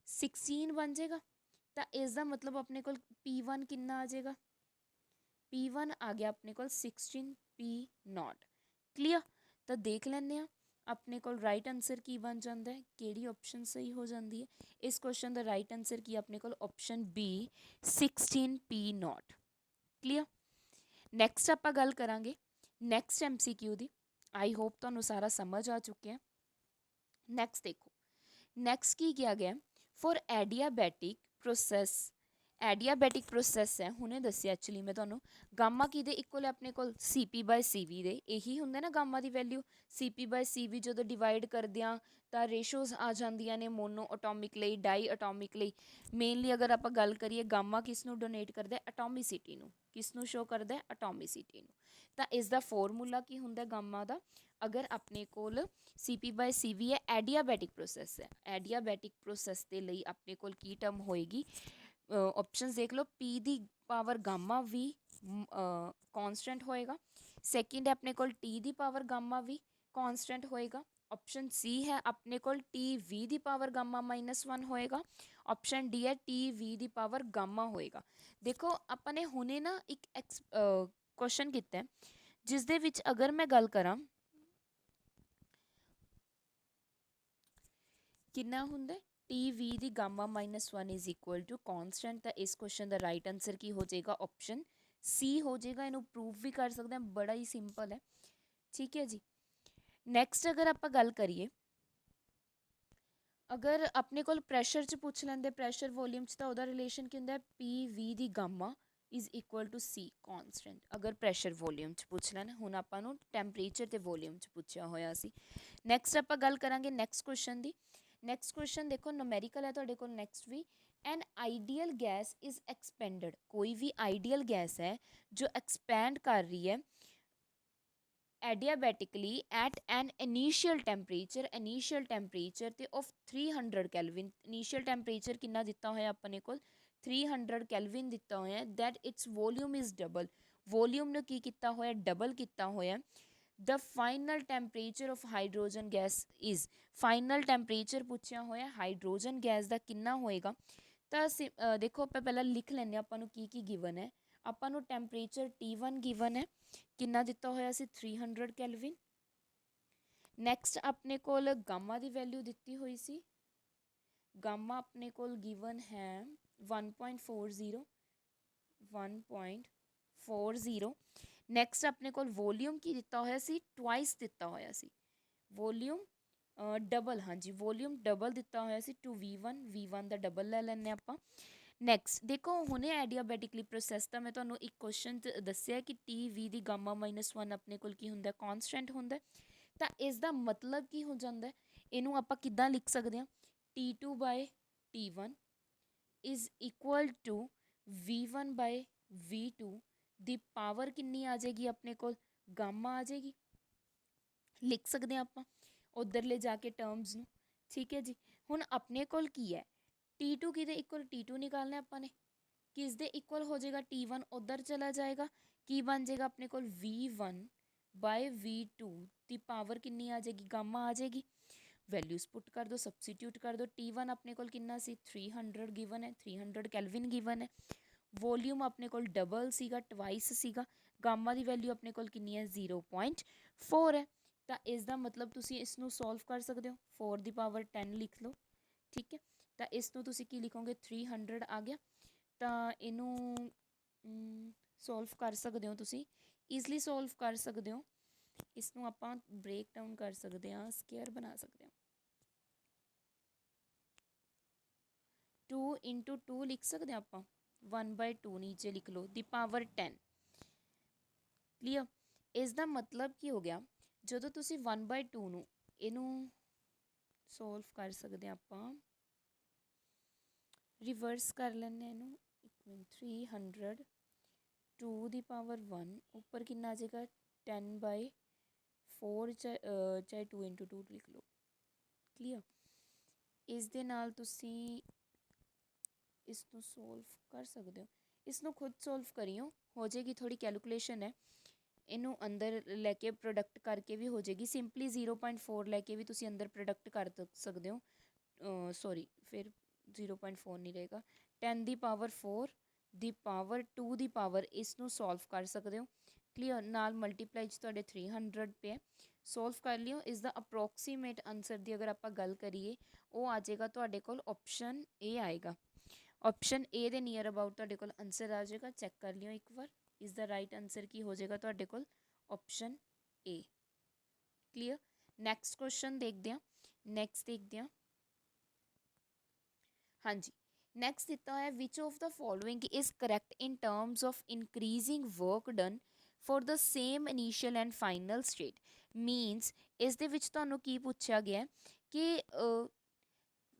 16 ਬਣ ਜਾਏਗਾ। ਤਾਂ ਇਸ ਦਾ ਮਤਲਬ ਆਪਣੇ ਕੋਲ P1 ਕਿੰਨਾ ਆ ਜਾਏਗਾ, P1 ਆ ਗਿਆ ਆਪਣੇ ਕੋਲ 16 P ਨੋਟ, ਕਲੀਅਰ। ਤਾਂ ਦੇਖ ਲੈਂਦੇ ਹਾਂ ਆਪਣੇ ਕੋਲ ਰਾਈਟ ਆਨਸਰ ਕੀ ਬਣ ਜਾਂਦਾ ਹੈ, ਕਿਹੜੀ ਆਪਸ਼ਨ ਸਹੀ ਹੋ ਜਾਂਦੀ ਹੈ। ਇਸ ਕੁਐਸਚਨ ਦਾ ਰਾਈਟ ਆਨਸਰ ਕੀ ਆਪਣੇ ਕੋਲ option B 16 P note, clear. Next ਆਪਾਂ ਗੱਲ ਕਰਾਂਗੇ ਨੈਕਸਟ MCQ ਦੀ। ਆਈ ਹੋਪ ਤੁਹਾਨੂੰ ਸਾਰਾ ਸਮਝ ਆ ਚੁੱਕਿਆ। ਨੈਕਸਟ ਦੇਖੋ, ਨੈਕਸਟ ਕੀ ਕਿਹਾ ਗਿਆ, ਫॉर ਐਡੀਆਬੈਟਿਕ ਪ੍ਰੋਸੈਸ, ਐਡੀਆਬੈਟਿਕ ਪ੍ਰੋਸੈਸ ਹੈ, ਹੁਣੇ ਦੱਸਿਆ ਐਕਚੁਅਲੀ ਮੈਂ ਤੁਹਾਨੂੰ। ਗਾਮਾ ਕਿਹਦੇ ਇਕੁਅਲ ਹੈ ਆਪਣੇ ਕੋਲ CP/CV ਦੇ, ਇਹੀ ਹੁੰਦਾ ਨਾ ਗਾਮਾ ਦੀ ਵੈਲਿਊ। CP/CV ਜਦੋਂ ਡਿਵਾਈਡ ਕਰਦੇ ਹਾਂ ਤਾਂ ਰੇਸ਼ੋਜ਼ ਆ ਜਾਂਦੀਆਂ ਨੇ ਮੋਨੋ ਅਟੋਮਿਕ ਲਈ, ਡਾਈ ਅਟੋਮਿਕ ਲਈ। ਮੇਨਲੀ ਅਗਰ ਆਪਾਂ ਗੱਲ ਕਰੀਏ ਗਾਮਾ ਕਿਸ ਨੂੰ ਡੋਨੇਟ ਕਰਦਾ, ਅਟੋਮਿਸਿਟੀ ਨੂੰ, ਕਿਸ ਨੂੰ ਸ਼ੋ ਕਰਦਾ, ਅਟੋਮਿਸਿਟੀ ਨੂੰ। ਤਾਂ ਇਸ ਦਾ ਫਾਰਮੂਲਾ ਕੀ ਹੁੰਦਾ ਗਾਮਾ ਦਾ, ਅਗਰ ਆਪਣੇ ਕੋਲ CP/CV ਹੈ, ਐਡੀਆਬੈਟਿਕ ਪ੍ਰੋਸੈਸ ਹੈ, ਐਡੀਆਬੈਟਿਕ ਪ੍ਰੋਸੈਸ ਦੇ ਲਈ ਆਪਣੇ ਕੋਲ ਕੀ ਟਰਮ ਹੋਏਗੀ, ਆਪਸ਼ਨਸ ਦੇਖ ਲਓ। P ਦੀ ਪਾਵਰ ਗਾਮਾ V ਕਾਂਸਟੈਂਟ ਹੋਏਗਾ। ਸੈਕਿੰਡ ਹੈ ਆਪਣੇ ਕੋਲ T ਦੀ ਪਾਵਰ ਗਾਮਾ V ਕਾਂਸਟੈਂਟ ਹੋਏਗਾ। ਆਪਸ਼ਨ C ਹੈ ਆਪਣੇ ਕੋਲ TV ਦੀ ਪਾਵਰ ਗਾਮਾ -1 ਹੋਏਗਾ। ਆਪਸ਼ਨ D ਹੈ TV ਦੀ ਪਾਵਰ ਗਾਮਾ ਹੋਏਗਾ। ਦੇਖੋ ਆਪਾਂ ਨੇ ਹੁਣੇ ਨਾ ਇੱਕ ਕੁਐਸਚਨ ਕੀਤਾ ਜਿਸ ਦੇ ਵਿੱਚ ਅਗਰ ਮੈਂ ਗੱਲ ਕਰਾਂ ਕਿੰਨਾ ਹੁੰਦਾ TV ਦੀ gamma -1 is equal to constant. ਤਾਂ ਇਸ ਕੁਐਸਚਨ ਦਾ ਰਾਈਟ ਆਨਸਰ ਕੀ ਹੋ ਜਾਏਗਾ, ਆਪਸ਼ਨ C ਹੋ ਜਾਏਗਾ। ਇਹਨੂੰ ਪ੍ਰੂਵ ਵੀ ਕਰ ਸਕਦੇ ਹਾਂ, ਬੜਾ ਹੀ ਸਿੰਪਲ ਹੈ, ਠੀਕ ਹੈ ਜੀ। ਨੈਕਸਟ ਅਗਰ ਆਪਾਂ ਗੱਲ ਕਰੀਏ, ਅਗਰ ਆਪਣੇ ਕੋਲ ਪ੍ਰੈਸ਼ਰ 'ਚ ਪੁੱਛ ਲੈਂਦੇ, ਪ੍ਰੈਸ਼ਰ ਵੋਲੀਅਮ 'ਚ, ਤਾਂ ਉਹਦਾ ਰਿਲੇਸ਼ਨ ਕੀ ਹੁੰਦਾ PV ਦੀ gamma is equal to C constant. अगर प्रैशर वॉल्यूम 'ਚ ਪੁੱਛ ਲੈਣ, ਹੁਣ ਆਪਾਂ ਨੂੰ ਟੈਂਪਰੇਚਰ ਤੇ ਵੋਲਿਊਮ 'ਚ ਪੁੱਛਿਆ ਹੋਇਆ ਸੀ। ਨੈਕਸਟ ਆਪਾਂ ਗੱਲ ਕਰਾਂਗੇ ਨੈਕਸਟ ਕੁਐਸਚਨ ਦੀ। ਨੈਕਸਟ ਕੁਐਸਚਨ ਦੇਖੋ ਨੁਮੈਰੀਕਲ ਹੈ ਤੁਹਾਡੇ ਕੋਲ ਨੈਕਸਟ ਵੀ। An ideal gas is expanded, ਕੋਈ ਵੀ ਆਈਡੀਅਲ ਗੈਸ ਹੈ ਜੋ ਐਕਸਪੈਂਡ ਕਰ ਰਹੀ ਹੈ adiabatically at an initial temperature ਤੇ of 300 Kelvin। initial temperature ਕਿੰਨਾ ਦਿੱਤਾ ਹੋਇਆ ਆਪਣੇ ਕੋਲ 300 Kelvin ਦਿੱਤਾ ਹੋਇਆ that its volume is double। Volume ਨੂੰ ਕੀ ਕੀਤਾ ਹੋਇਆ ਡਬਲ ਕੀਤਾ ਹੋਇਆ। the final temperature of hydrogen gas is, final temperature ਪੁੱਛਿਆ ਹੋਇਆ ਹਾਈਡਰੋਜਨ ਗੈਸ ਦਾ ਕਿੰਨਾ ਹੋਏਗਾ। ਤਾਂ ਦੇਖੋ ਆਪਾਂ ਪਹਿਲਾਂ ਲਿਖ ਲੈਂਦੇ ਹਾਂ ਆਪਾਂ ਨੂੰ ਕੀ ਕੀ ਗਿਵਨ ਹੈ। ਆਪਾਂ ਨੂੰ ਟੈਂਪਰੇਚਰ T1 ਗਿਵਨ ਹੈ, ਕਿੰਨਾ ਦਿੱਤਾ ਹੋਇਆ ਸੀ 300 ਕੈਲਵਿਨ। ਨੈਕਸਟ ਆਪਣੇ ਕੋਲ ਗਾਮਾ ਦੀ ਵੈਲਿਊ ਦਿੱਤੀ ਹੋਈ ਸੀ, ਗਾਮਾ ਆਪਣੇ ਕੋਲ ਗਿਵਨ ਹੈ 1.40। ਨੈਕਸਟ ਆਪਣੇ ਕੋਲ ਵੋਲਿਊਮ ਕੀ ਦਿੱਤਾ ਹੋਇਆ ਸੀ ਟਵਾਈਸ ਦਿੱਤਾ ਹੋਇਆ ਸੀ, ਵੋਲਿਊਮ ਡਬਲ, ਹਾਂਜੀ ਵੋਲਿਊਮ ਡਬਲ ਦਿੱਤਾ ਹੋਇਆ ਸੀ 2V1 ਦਾ ਡਬਲ ਲੈ ਲੈਂਦੇ ਆਪਾਂ। ਨੈਕਸਟ ਦੇਖੋ ਹੁਣੇ ਐਡੀਆਬੈਟਿਕਲੀ ਪ੍ਰੋਸੈਸ ਤਾਂ ਮੈਂ ਤੁਹਾਨੂੰ ਇੱਕ ਕੁਐਸਚਨ 'ਚ ਦੱਸਿਆ ਕਿ TV ਦੀ ਗਾਮਾ -1 ਆਪਣੇ ਕੋਲ ਕੀ ਹੁੰਦਾ ਕੌਨਸਟੈਂਟ ਹੁੰਦਾ। ਤਾਂ ਇਸ ਦਾ ਮਤਲਬ ਕੀ ਹੋ ਜਾਂਦਾ, ਇਹਨੂੰ ਆਪਾਂ ਕਿੱਦਾਂ ਲਿਖ ਸਕਦੇ ਹਾਂ T2/T1 is equal to V1/V2 ਦੀ ਪਾਵਰ ਕਿੰਨੀ ਆ ਜਾਏਗੀ ਆਪਣੇ ਕੋਲ ਗਾਮਾ ਆ ਜਾਏਗੀ, ਲਿਖ ਸਕਦੇ ਹਾਂ ਆਪਾਂ ਉੱਧਰਲੇ ਜਾ ਕੇ ਟਰਮਸ ਨੂੰ। ਠੀਕ ਹੈ ਜੀ, ਹੁਣ ਆਪਣੇ ਕੋਲ ਕੀ ਹੈ T2 ਕਿਹਦੇ ਇਕੁਅਲ T2 ਨਿਕਾਲਣਾ ਆਪਾਂ ਨੇ, ਕਿਸ ਦੇ ਇਕੁਅਲ ਹੋ ਜਾਏਗਾ T1 ਉੱਧਰ ਚਲਾ ਜਾਏਗਾ, ਕੀ ਬਣ ਜਾਏਗਾ ਆਪਣੇ ਕੋਲ V1/V2 ਦੀ ਪਾਵਰ ਕਿੰਨੀ ਆ ਜਾਏਗੀ ਗਾਮਾ ਆ ਜਾਏਗੀ। ਵੈਲਿਊਜ਼ ਪੁੱਟ ਕਰ ਦਿਓ, ਸਬਸਟੀਟਿਊਟ ਕਰ ਦਿਓ। T1 ਆਪਣੇ ਕੋਲ ਕਿੰਨਾ ਸੀ 300 ਗਿਵਨ ਹੈ, 300 ਕੈਲਵਿਨ ਗਿਵਨ ਹੈ। ਵੋਲਿਊਮ ਆਪਣੇ ਕੋਲ ਡਬਲ ਸੀਗਾ ਟਵਾਈਸ ਸੀਗਾ, ਗਾਮਾ ਦੀ ਵੈਲਿਊ ਆਪਣੇ ਕੋਲ ਕਿੰਨੀ ਹੈ 0.4 ਹੈ। ਤਾਂ ਇਸ ਦਾ ਮਤਲਬ ਤੁਸੀਂ ਇਸ ਨੂੰ ਸੋਲਵ ਕਰ ਸਕਦੇ ਹੋ 4 ਦੀ ਪਾਵਰ 10 ਲਿਖ ਲਓ। ਠੀਕ ਹੈ, ਤਾਂ ਇਸ ਨੂੰ ਤੁਸੀਂ ਕੀ ਲਿਖੋਗੇ 300 ਆ ਗਿਆ। ਤਾਂ ਇਹਨੂੰ ਸੋਲਵ ਕਰ ਸਕਦੇ ਹੋ ਤੁਸੀਂ, ਈਜ਼ਲੀ ਸੋਲਵ ਕਰ ਸਕਦੇ ਹੋ। ਇਸ ਨੂੰ ਆਪਾਂ ਬ੍ਰੇਕ ਡਾਊਨ ਕਰ ਸਕਦੇ ਹਾਂ, ਸਕੁਏਅਰ ਬਣਾ ਸਕਦੇ ਹਾਂ। 2 × 2 ਲਿਖ ਸਕਦੇ ਹਾਂ ਆਪਾਂ, 1/2 ਨੀਚੇ ਲਿਖ ਲਓ ਦੀ ਪਾਵਰ 10। ਕਲੀਅਰ, ਇਸ ਦਾ ਮਤਲਬ ਕੀ ਹੋ ਗਿਆ ਜਦੋਂ ਤੁਸੀਂ 1/2 ਨੂੰ ਇਹਨੂੰ ਸੋਲਵ ਕਰ ਸਕਦੇ ਹਾਂ ਆਪਾਂ, ਰਿਵਰਸ ਕਰ ਲੈਂਦੇ ਇਹਨੂੰ 300 2 ਦੀ ਪਾਵਰ 1 ਉੱਪਰ ਕਿੰਨਾ ਆ ਜਾਏਗਾ 10/4 ਚਾਹੇ 2 × 2 ਲਿਖ ਲਓ। ਕਲੀਅਰ, ਇਸ ਦੇ ਨਾਲ ਤੁਸੀਂ ਇਸ ਨੂੰ ਸੋਲਵ ਕਰ ਸਕਦੇ ਹੋ, ਇਸ ਨੂੰ ਖੁਦ ਸੋਲਵ ਕਰਿਓ ਹੋ ਜਾਏਗੀ, ਥੋੜੀ ਕੈਲਕੂਲੇਸ਼ਨ ਹੈ। ਇਹਨੂੰ ਅੰਦਰ ਲੈ ਕੇ ਪ੍ਰੋਡਕਟ ਕਰਕੇ ਵੀ ਹੋ ਜਾਏਗੀ, ਸਿੰਪਲੀ 0.4 ਲੈ ਕੇ ਵੀ ਤੁਸੀਂ ਅੰਦਰ ਪ੍ਰੋਡਕਟ ਕਰ ਸਕਦੇ ਹੋ। ਸੌਰੀ ਫਿਰ 0.4 ਨਹੀਂ ਰਹੇਗਾ, 10 ਦੀ ਪਾਵਰ 4 ਦੀ ਪਾਵਰ 2 ਦੀ ਪਾਵਰ, ਇਸ ਨੂੰ ਸੋਲਵ ਕਰ ਸਕਦੇ ਹੋ। ਕਲੀਅਰ, ਨਾਲ ਮਲਟੀਪਲਾਈ 'ਚ ਤੁਹਾਡੇ 300 ਪਿਆ, ਸੋਲਵ ਕਰ ਲਿਓ। ਇਸ ਦਾ ਅਪਰੋਕਸੀਮੇਟ ਆਨਸਰ ਦੀ ਅਗਰ ਆਪਾਂ ਗੱਲ ਕਰੀਏ ਉਹ ਆ ਜਾਏਗਾ ਤੁਹਾਡੇ ਕੋਲ ਆਪਸ਼ਨ A ਆਏਗਾ। ਆਪਸ਼ਨ A ਦੇ ਨੀਅਰ ਅਬਾਊਟ ਤੁਹਾਡੇ ਕੋਲ ਆਨਸਰ ਆ ਜਾਏਗਾ, ਚੈੱਕ ਕਰ ਲਿਓ ਇੱਕ ਵਾਰ। ਇਸ ਦਾ ਰਾਈਟ ਆਨਸਰ ਕੀ ਹੋ ਜਾਏਗਾ ਤੁਹਾਡੇ ਕੋਲ option A। Clear, next question ਦੇਖਦੇ ਹਾਂ। ਹਾਂਜੀ, ਨੈਕਸਟ ਦਿੱਤਾ ਹੋਇਆ ਵਿਚ of the following is correct in terms of increasing work done for the same initial and final state. मीनस इस दे विच तुहानू की पूछा गया कि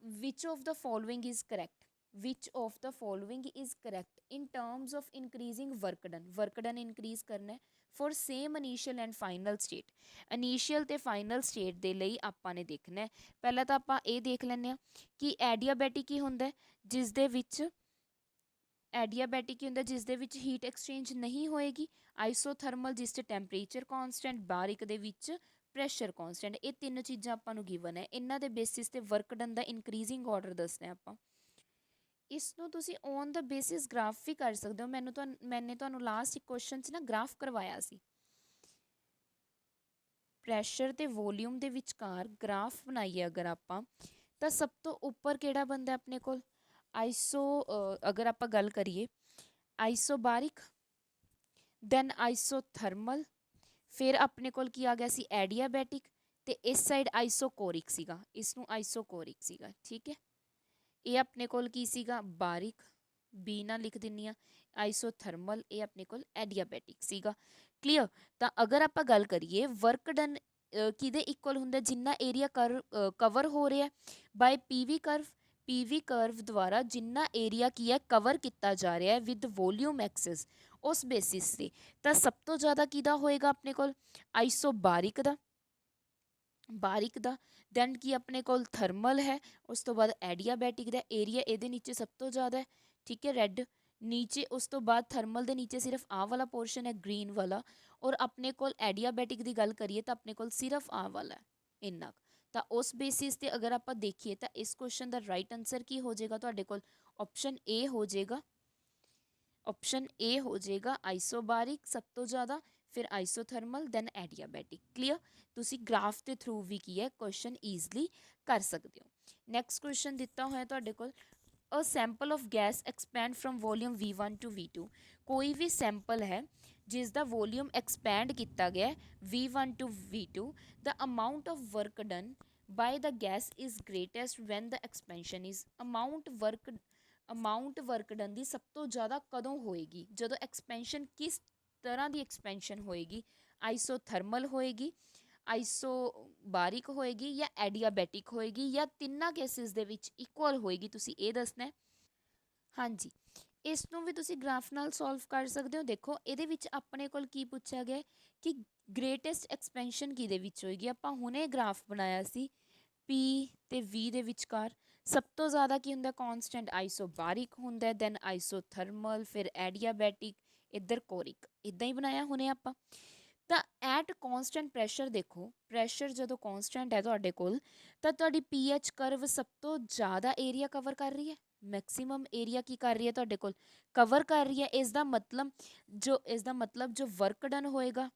which of the following is correct, which of the following is correct in terms of increasing work done increase करना है for same initial and final state. Initial तो final state के लिए आपां ने देखना है, पहला तो आपां ये देख लैंदे हां कि एडियाबैटिक की हुंदा है जिस दे विच एडियाबैटिक की हुंदा जिस दे विच हीट एक्सचेंज नहीं होएगी, आइसोथर्मल जिस च टैंपरेचर कॉन्सटेंट, बारिक दे विच प्रैशर कॉन्सटेंट। ये तीन चीज़ां आपां नूं गिवन है, इन्हां दे बेसिस ते वर्क डन दा इनक्रीजिंग ऑर्डर दसना है आपां। इसनूं तुसीं ऑन द बेसिस ग्राफ भी कर सकते हो। मैंने तुहानूं लास्ट क्वेश्चन च ना ग्राफ करवाया सी, प्रैशर ते वॉल्यूम दे विचकार ग्राफ बनाइए अगर आपां, तो सब तो उपर किहड़ा बनदा अपने कोल आइसो, अगर आपां गल करिए आइसोबारिक, दैन आइसोथर्मल, फिर अपने कोल की आ गया सी एडियाबैटिक, ते इस साइड आइसोकोरिक सीगा, इसनूं आइसोकोरिक सीगा। ठीक है, ये अपने कोल की सीगा बारिक, ਬੀ ਨਾਲ ਲਿਖ ਦਿੰਨੀ ਆ ਆਈਸੋਥਰਮਲ, ਇਹ ਆਪਣੇ ਕੋਲ ਐਡੀਆਬੈਟਿਕ ਸੀਗਾ। ਕਲੀਅਰ। ਤਾਂ ਅਗਰ ਆਪਾਂ ਗੱਲ ਕਰੀਏ ਵਰਕ ਡਨ ਕਿਹਦੇ ਇਕੁਅਲ ਹੁੰਦਾ, ਜਿੰਨਾ ਏਰੀਆ ਕਵਰ ਹੋ ਰਿਹਾ by PV curve, PV curve ਦੁਆਰਾ ਜਿੰਨਾ ਏਰੀਆ ਕੀ ਹੈ ਕਵਰ ਕੀਤਾ ਜਾ ਰਿਹਾ ਹੈ ਵਿਦ ਵੋਲਿਊਮ ਐਕਸਿਸ, ਉਸ ਬੇਸਿਸ ਤੇ। ਤਾਂ ਸਭ ਤੋਂ ਜ਼ਿਆਦਾ ਕਿਹਦਾ ਹੋਏਗਾ ਆਪਣੇ ਕੋਲ ਆਈਸੋਬਾਰਿਕ ਦਾ, ਬਾਰਿਕ ਦਾ। ਦੈਨ ਕੀ ਆਪਣੇ ਕੋਲ ਥਰਮਲ ਹੈ, ਉਸ ਤੋਂ ਬਾਅਦ ਐਡੀਆਬੈਟਿਕ ਦਾ ਏਰੀਆ ਇਹਦੇ ਨੀਚੇ ਸਭ ਤੋਂ ਜ਼ਿਆਦਾ ਹੈ, ਠੀਕ ਹੈ ਰੈੱਡ ਨੀਚੇ। ਉਸ ਤੋਂ ਬਾਅਦ ਥਰਮਲ ਦੇ ਨੀਚੇ ਸਿਰਫ ਆਹ ਵਾਲਾ ਪੋਰਸ਼ਨ ਹੈ ਗ੍ਰੀਨ ਵਾਲਾ, ਔਰ ਆਪਣੇ ਕੋਲ ਐਡੀਆਬੈਟਿਕ ਦੀ ਗੱਲ ਕਰੀਏ ਤਾਂ ਆਪਣੇ ਕੋਲ ਸਿਰਫ ਆਹ ਵਾਲਾ ਹੈ ਇੰਨਾ ਕੁ। ਤਾਂ ਉਸ ਬੇਸਿਸ ਤੇ ਅਗਰ ਆਪਾਂ ਦੇਖੀਏ ਤਾਂ ਇਸ ਕੁਐਸਚਨ ਦਾ ਰਾਈਟ ਆਨਸਰ ਕੀ ਹੋ ਜਾਏਗਾ ਤੁਹਾਡੇ ਕੋਲ, ਆਪਸ਼ਨ ਏ ਹੋ ਜਾਏਗਾ। ਆਪਸ਼ਨ ਏ ਹੋ ਜਾਏਗਾ ਆਈਸੋਬਾਰਿਕ ਸਭ ਤੋਂ ਜ਼ਿਆਦਾ, ਫਿਰ ਆਈਸੋਥਰਮਲ ਦੈਨ ਐਡੀਆਬੈਟਿਕ। ਕਲੀਅਰ। ਤੁਸੀਂ ਗ੍ਰਾਫ ਦੇ ਥਰੂ ਵੀ ਕੀ ਹੈ ਕੁਐਸਚਨ ਈਜ਼ਲੀ ਕਰ ਸਕਦੇ ਹੋ। ਨੈਕਸਟ ਕੁਐਸਚਨ ਦਿੱਤਾ ਹੋਇਆ ਤੁਹਾਡੇ ਕੋਲ, a sample of gas expand from volume V1 to V2। ਕੋਈ ਵੀ ਸੈਂਪਲ ਹੈ ਜਿਸ ਦਾ ਵੋਲਿਊਮ ਐਕਸਪੈਂਡ ਕੀਤਾ ਗਿਆ V1 to V2, the amount of work done by the gas is greatest when the expansion is amount work done ਦੀ ਸਭ ਤੋਂ ਜ਼ਿਆਦਾ ਕਦੋਂ ਹੋਏਗੀ, ਜਦੋਂ ਐਕਸਪੈਂਸ਼ਨ ਕਿਸ ਤਰ੍ਹਾਂ ਦੀ ਐਕਸਪੈਂਸ਼ਨ ਹੋਏਗੀ, ਆਈਸੋਥਰਮਲ ਹੋਏਗੀ, ਆਈਸੋਬਾਰਿਕ ਹੋਏਗੀ ਜਾਂ ਐਡੀਆਬੈਟਿਕ ਹੋਏਗੀ, ਜਾਂ ਤਿੰਨਾਂ ਕੇਸਿਸ ਦੇ ਵਿੱਚ ਇਕੁਅਲ ਹੋਏਗੀ, ਤੁਸੀਂ ਇਹ ਦੱਸਣਾ ਹੈ। ਹਾਂਜੀ, ਇਸ ਨੂੰ ਵੀ ਤੁਸੀਂ ਗ੍ਰਾਫ ਨਾਲ ਸੋਲਵ ਕਰ ਸਕਦੇ ਹੋ। ਦੇਖੋ ਇਹਦੇ ਵਿੱਚ ਆਪਣੇ ਕੋਲ ਕੀ ਪੁੱਛਿਆ ਗਿਆ ਕਿ ਗ੍ਰੇਟੈਸਟ ਐਕਸਪੈਂਸ਼ਨ ਕਿਹਦੇ ਵਿੱਚ ਹੋਏਗੀ। ਆਪਾਂ ਹੁਣੇ ਗ੍ਰਾਫ ਬਣਾਇਆ ਸੀ P ਤੇ V ਦੇ ਵਿਚਕਾਰ। ਸਭ ਤੋਂ ਜ਼ਿਆਦਾ ਕੀ ਹੁੰਦਾ ਕੌਨਸਟੈਂਟ ਆਈਸੋਬਾਰਿਕ ਹੁੰਦਾ, ਦੈਨ ਆਈਸੋਥਰਮਲ, ਫਿਰ ਐਡੀਆਬੈਟਿਕ, ਇੱਧਰ ਕੋਰਿਕ। ਇੱਦਾਂ ਹੀ ਬਣਾਇਆ ਹੁਣੇ ਆਪਾਂ। ਤਾਂ ਐਟ ਕੌਨਸਟੈਂਟ ਪ੍ਰੈਸ਼ਰ, ਦੇਖੋ ਪ੍ਰੈਸ਼ਰ ਜਦੋਂ ਕੌਨਸਟੈਂਟ ਹੈ ਤੁਹਾਡੇ ਕੋਲ ਤਾਂ ਤੁਹਾਡੀ ਪੀਐਚ ਕਰਵ ਸਭ ਤੋਂ ਜ਼ਿਆਦਾ ਏਰੀਆ ਕਵਰ ਕਰ ਰਹੀ ਹੈ, ਮੈਕਸਿਮਮ ਏਰੀਆ ਕੀ ਕਰ ਰਹੀ ਹੈ ਤੁਹਾਡੇ ਕੋਲ ਕਵਰ ਕਰ ਰਹੀ ਹੈ। ਇਸ ਦਾ ਮਤਲਬ ਜੋ ਵਰਕ ਡਨ ਹੋਏਗਾ,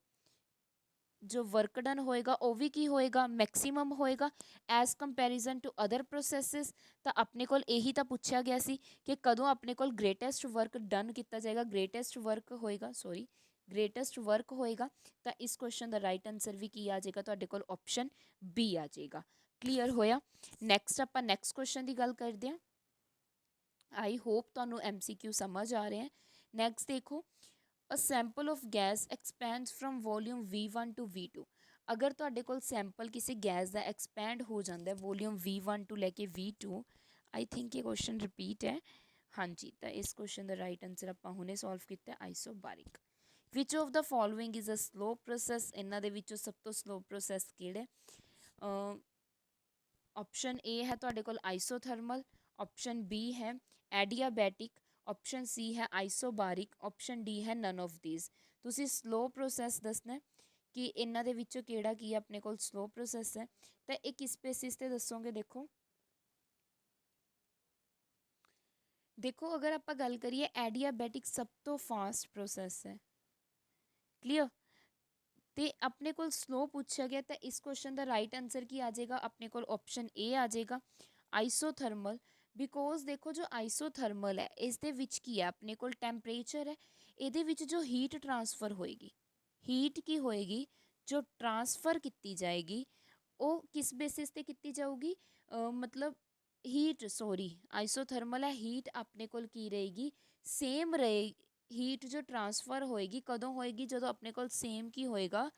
ਜੋ ਵਰਕ ਡਨ ਹੋਏਗਾ ਉਹ ਵੀ ਕੀ ਹੋਏਗਾ ਮੈਕਸਿਮਮ ਹੋਏਗਾ as comparison to other processes. ਤਾਂ ਆਪਣੇ ਕੋਲ ਇਹੀ ਤਾਂ ਪੁੱਛਿਆ ਗਿਆ ਸੀ ਕਿ ਕਦੋਂ ਆਪਣੇ ਕੋਲ ਗ੍ਰੇਟੈਸਟ ਵਰਕ ਡਨ ਕੀਤਾ ਜਾਏਗਾ, ਗ੍ਰੇਟੈਸਟ ਵਰਕ ਹੋਏਗਾ। ਤਾਂ ਇਸ ਕੁਐਸਚਨ ਦਾ ਰਾਈਟ ਆਨਸਰ ਵੀ ਕੀ ਆ ਜਾਏਗਾ ਤੁਹਾਡੇ ਕੋਲ, ਆਪਸ਼ਨ ਬੀ ਆ ਜਾਏਗਾ। ਕਲੀਅਰ ਹੋਇਆ। ਨੈਕਸਟ ਆਪਾਂ ਨੈਕਸਟ ਕੁਐਸਚਨ ਦੀ ਗੱਲ ਕਰਦੇ ਹਾਂ। ਆਈ ਹੋਪ ਤੁਹਾਨੂੰ MCQ ਸਮਝ ਆ ਰਿਹਾ ਹੈ। ਨੈਕਸਟ ਦੇਖੋ, a sample of gas expands from volume V1 to V2। ਅਗਰ ਤੁਹਾਡੇ ਕੋਲ ਸੈਂਪਲ ਕਿਸੇ ਗੈਸ ਦਾ ਐਕਸਪੈਂਡ ਹੋ ਜਾਂਦਾ ਵੋਲਿਊਮ V1 ਟੂ ਲੈ ਕੇ V2, ਆਈ ਥਿੰਕ ਇਹ ਕੁਐਸਚਨ ਰਿਪੀਟ ਹੈ। ਹਾਂਜੀ, ਤਾਂ ਇਸ ਕੁਐਸਚਨ ਦਾ ਰਾਈਟ ਆਨਸਰ ਆਪਾਂ ਹੁਣੇ ਸੋਲਵ ਕੀਤਾ isobaric. Which of the following is a slow process. ਇਹਨਾਂ ਦੇ ਵਿੱਚੋਂ ਸਭ ਤੋਂ ਸਲੋ ਪ੍ਰੋਸੈਸ ਕਿਹੜਾ? ਆਪਸ਼ਨ ਏ ਹੈ ਤੁਹਾਡੇ ਕੋਲ ਆਈਸੋਥਰਮਲ, ਆਪਸ਼ਨ ਬੀ ਹੈ ਐਡੀਆਬੈਟਿਕ, ਆਪਸ਼ਨ ਸੀ ਹੈ ਆਈਸੋਬਾਰਿਕ, ਆਪਸ਼ਨ ਡੀ ਹੈ ਨਨ ਆਫ ਦੀਜ਼। ਤੁਸੀਂ ਸਲੋ ਪ੍ਰੋਸੈਸ ਦੱਸਣਾ ਕਿ ਇਹਨਾਂ ਦੇ ਵਿੱਚੋਂ ਕਿਹੜਾ ਕੀ ਆਪਣੇ ਕੋਲ ਸਲੋ ਪ੍ਰੋਸੈਸ ਹੈ। ਤਾਂ ਇਹ ਕਿਸ ਬੇਸਿਸ ਤੇ ਦੱਸੋਗੇ? ਦੇਖੋ ਅਗਰ ਆਪਾਂ ਗੱਲ ਕਰੀਏ ਐਡੀਆਬੈਟਿਕ ਸਭ ਤੋਂ ਫਾਸਟ ਪ੍ਰੋਸੈਸ ਹੈ। ਕਲੀਅਰ। ਤੇ ਆਪਣੇ ਕੋਲ ਸਲੋ ਪੁੱਛਿਆ ਗਿਆ ਤਾਂ ਇਸ ਕੁਐਸਚਨ ਦਾ ਰਾਈਟ ਆਨਸਰ ਕੀ ਆ ਜਾਏਗਾ ਆਪਣੇ ਕੋਲ, ਆਪਸ਼ਨ ਏ ਆ ਜਾਏਗਾ ਆਈਸੋਥਰਮਲ। ਬਿਕੋਜ਼ ਦੇਖੋ ਜੋ ਆਈਸੋਥਰਮਲ ਹੈ ਇਸ ਦੇ ਵਿੱਚ ਕੀ ਹੈ ਆਪਣੇ ਕੋਲ ਟੈਂਪਰੇਚਰ ਹੈ, ਇਹਦੇ ਵਿੱਚ ਜੋ ਹੀਟ ਟਰਾਂਸਫਰ ਹੋਏਗੀ, ਹੀਟ ਕੀ ਹੋਏਗੀ ਜੋ ਟਰਾਂਸਫਰ ਕੀਤੀ ਜਾਏਗੀ ਉਹ ਕਿਸ ਬੇਸਿਸ ਤੇ ਕੀਤੀ ਜਾਊਗੀ, ਮਤਲਬ ਆਈਸੋਥਰਮਲ ਹੈ, ਹੀਟ ਆਪਣੇ ਕੋਲ ਕੀ ਰਹੇਗੀ ਸੇਮ ਰਹੇ। ਹੀਟ ਜੋ ਟਰਾਂਸਫਰ ਹੋਏਗੀ ਕਦੋਂ ਹੋਏਗੀ, ਜਦੋਂ ਆਪਣੇ ਕੋਲ ਸੇਮ ਕੀ ਹੋਏਗਾ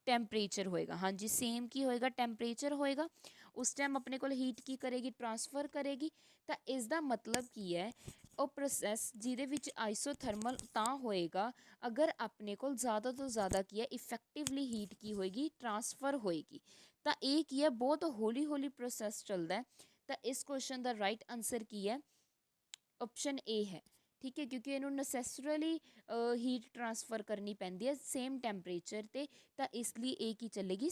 ਟੈਂਪਰੇਚਰ ਹੋਏਗਾ। ਹਾਂਜੀ, ਸੇਮ ਕੀ ਹੋਏਗਾ ਟੈਂਪਰੇਚਰ ਹੋਏਗਾ, ਉਸ ਟਾਈਮ ਆਪਣੇ ਕੋਲ ਹੀਟ ਕੀ ਕਰੇਗੀ ਟਰਾਂਸਫਰ ਕਰੇਗੀ। ਤਾਂ ਇਸ ਦਾ ਮਤਲਬ ਕੀ ਹੈ, ਉਹ ਪ੍ਰੋਸੈਸ ਜਿਹਦੇ ਵਿੱਚ ਆਈਸੋਥਰਮਲ ਤਾਂ ਹੋਏਗਾ ਅਗਰ ਆਪਣੇ ਕੋਲ ਜ਼ਿਆਦਾ ਤੋਂ ਜ਼ਿਆਦਾ ਕੀ ਹੈ ਇਫੈਕਟਿਵਲੀ ਹੀਟ ਕੀ ਹੋਏਗੀ ਟਰਾਂਸਫਰ ਹੋਏਗੀ। ਤਾਂ ਇਹ ਕੀ ਹੈ ਬਹੁਤ ਹੌਲੀ ਹੌਲੀ ਪ੍ਰੋਸੈਸ ਚੱਲਦਾ ਹੈ। ਤਾਂ ਇਸ ਕੁਐਸਚਨ ਦਾ ਰਾਈਟ ਆਨਸਰ ਕੀ ਹੈ, ਆਪਸ਼ਨ ਏ ਹੈ। ਠੀਕ ਹੈ, ਕਿਉਂਕਿ ਇਹਨੂੰ ਨੈਸੈਸਰਲੀ ਹੀਟ ਟਰਾਂਸਫਰ ਕਰਨੀ ਪੈਂਦੀ ਹੈ ਸੇਮ ਟੈਂਪਰੇਚਰ 'ਤੇ। ਤਾਂ ਇਸ ਲਈ ਇਹ ਕੀ ਚੱਲੇਗੀ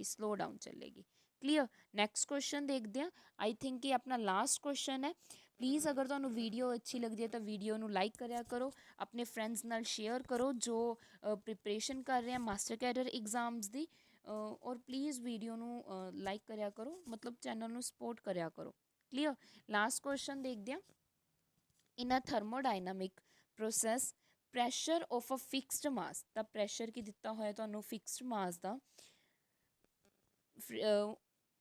ਸਲੋ ਡਾਊਨ ਚੱਲੇਗੀ। ਕਲੀਅਰ। ਨੈਕਸਟ ਕੁਐਸਚਨ ਦੇਖਦੇ ਹਾਂ। ਆਈ ਥਿੰਕ ਇਹ ਆਪਣਾ ਲਾਸਟ ਕੁਐਸਚਨ ਹੈ। ਪਲੀਜ਼ ਅਗਰ ਤੁਹਾਨੂੰ ਵੀਡੀਓ ਅੱਛੀ ਲੱਗਦੀ ਹੈ ਤਾਂ ਵੀਡੀਓ ਨੂੰ ਲਾਈਕ ਕਰਿਆ ਕਰੋ, ਆਪਣੇ ਫਰੈਂਡਸ ਨਾਲ ਸ਼ੇਅਰ ਕਰੋ ਜੋ ਪ੍ਰਿਪਰੇਸ਼ਨ ਕਰ ਰਹੇ ਆ ਮਾਸਟਰ ਕੈਡਰ ਐਗਜ਼ਾਮਸ ਦੀ, ਔਰ ਪਲੀਜ਼ ਵੀਡੀਓ ਨੂੰ ਲਾਈਕ ਕਰਿਆ ਕਰੋ, ਮਤਲਬ ਚੈਨਲ ਨੂੰ ਸਪੋਰਟ ਕਰਿਆ ਕਰੋ। ਕਲੀਅਰ। ਲਾਸਟ ਕੁਐਸਚਨ ਦੇਖਦੇ ਹਾਂ। In a thermodynamic process pressure of a fixed mass, ਤਾਂ ਪ੍ਰੈਸ਼ਰ ਕੀ ਦਿੱਤਾ ਹੋਇਆ ਤੁਹਾਨੂੰ ਫਿਕਸਡ ਮਾਸ ਦਾ,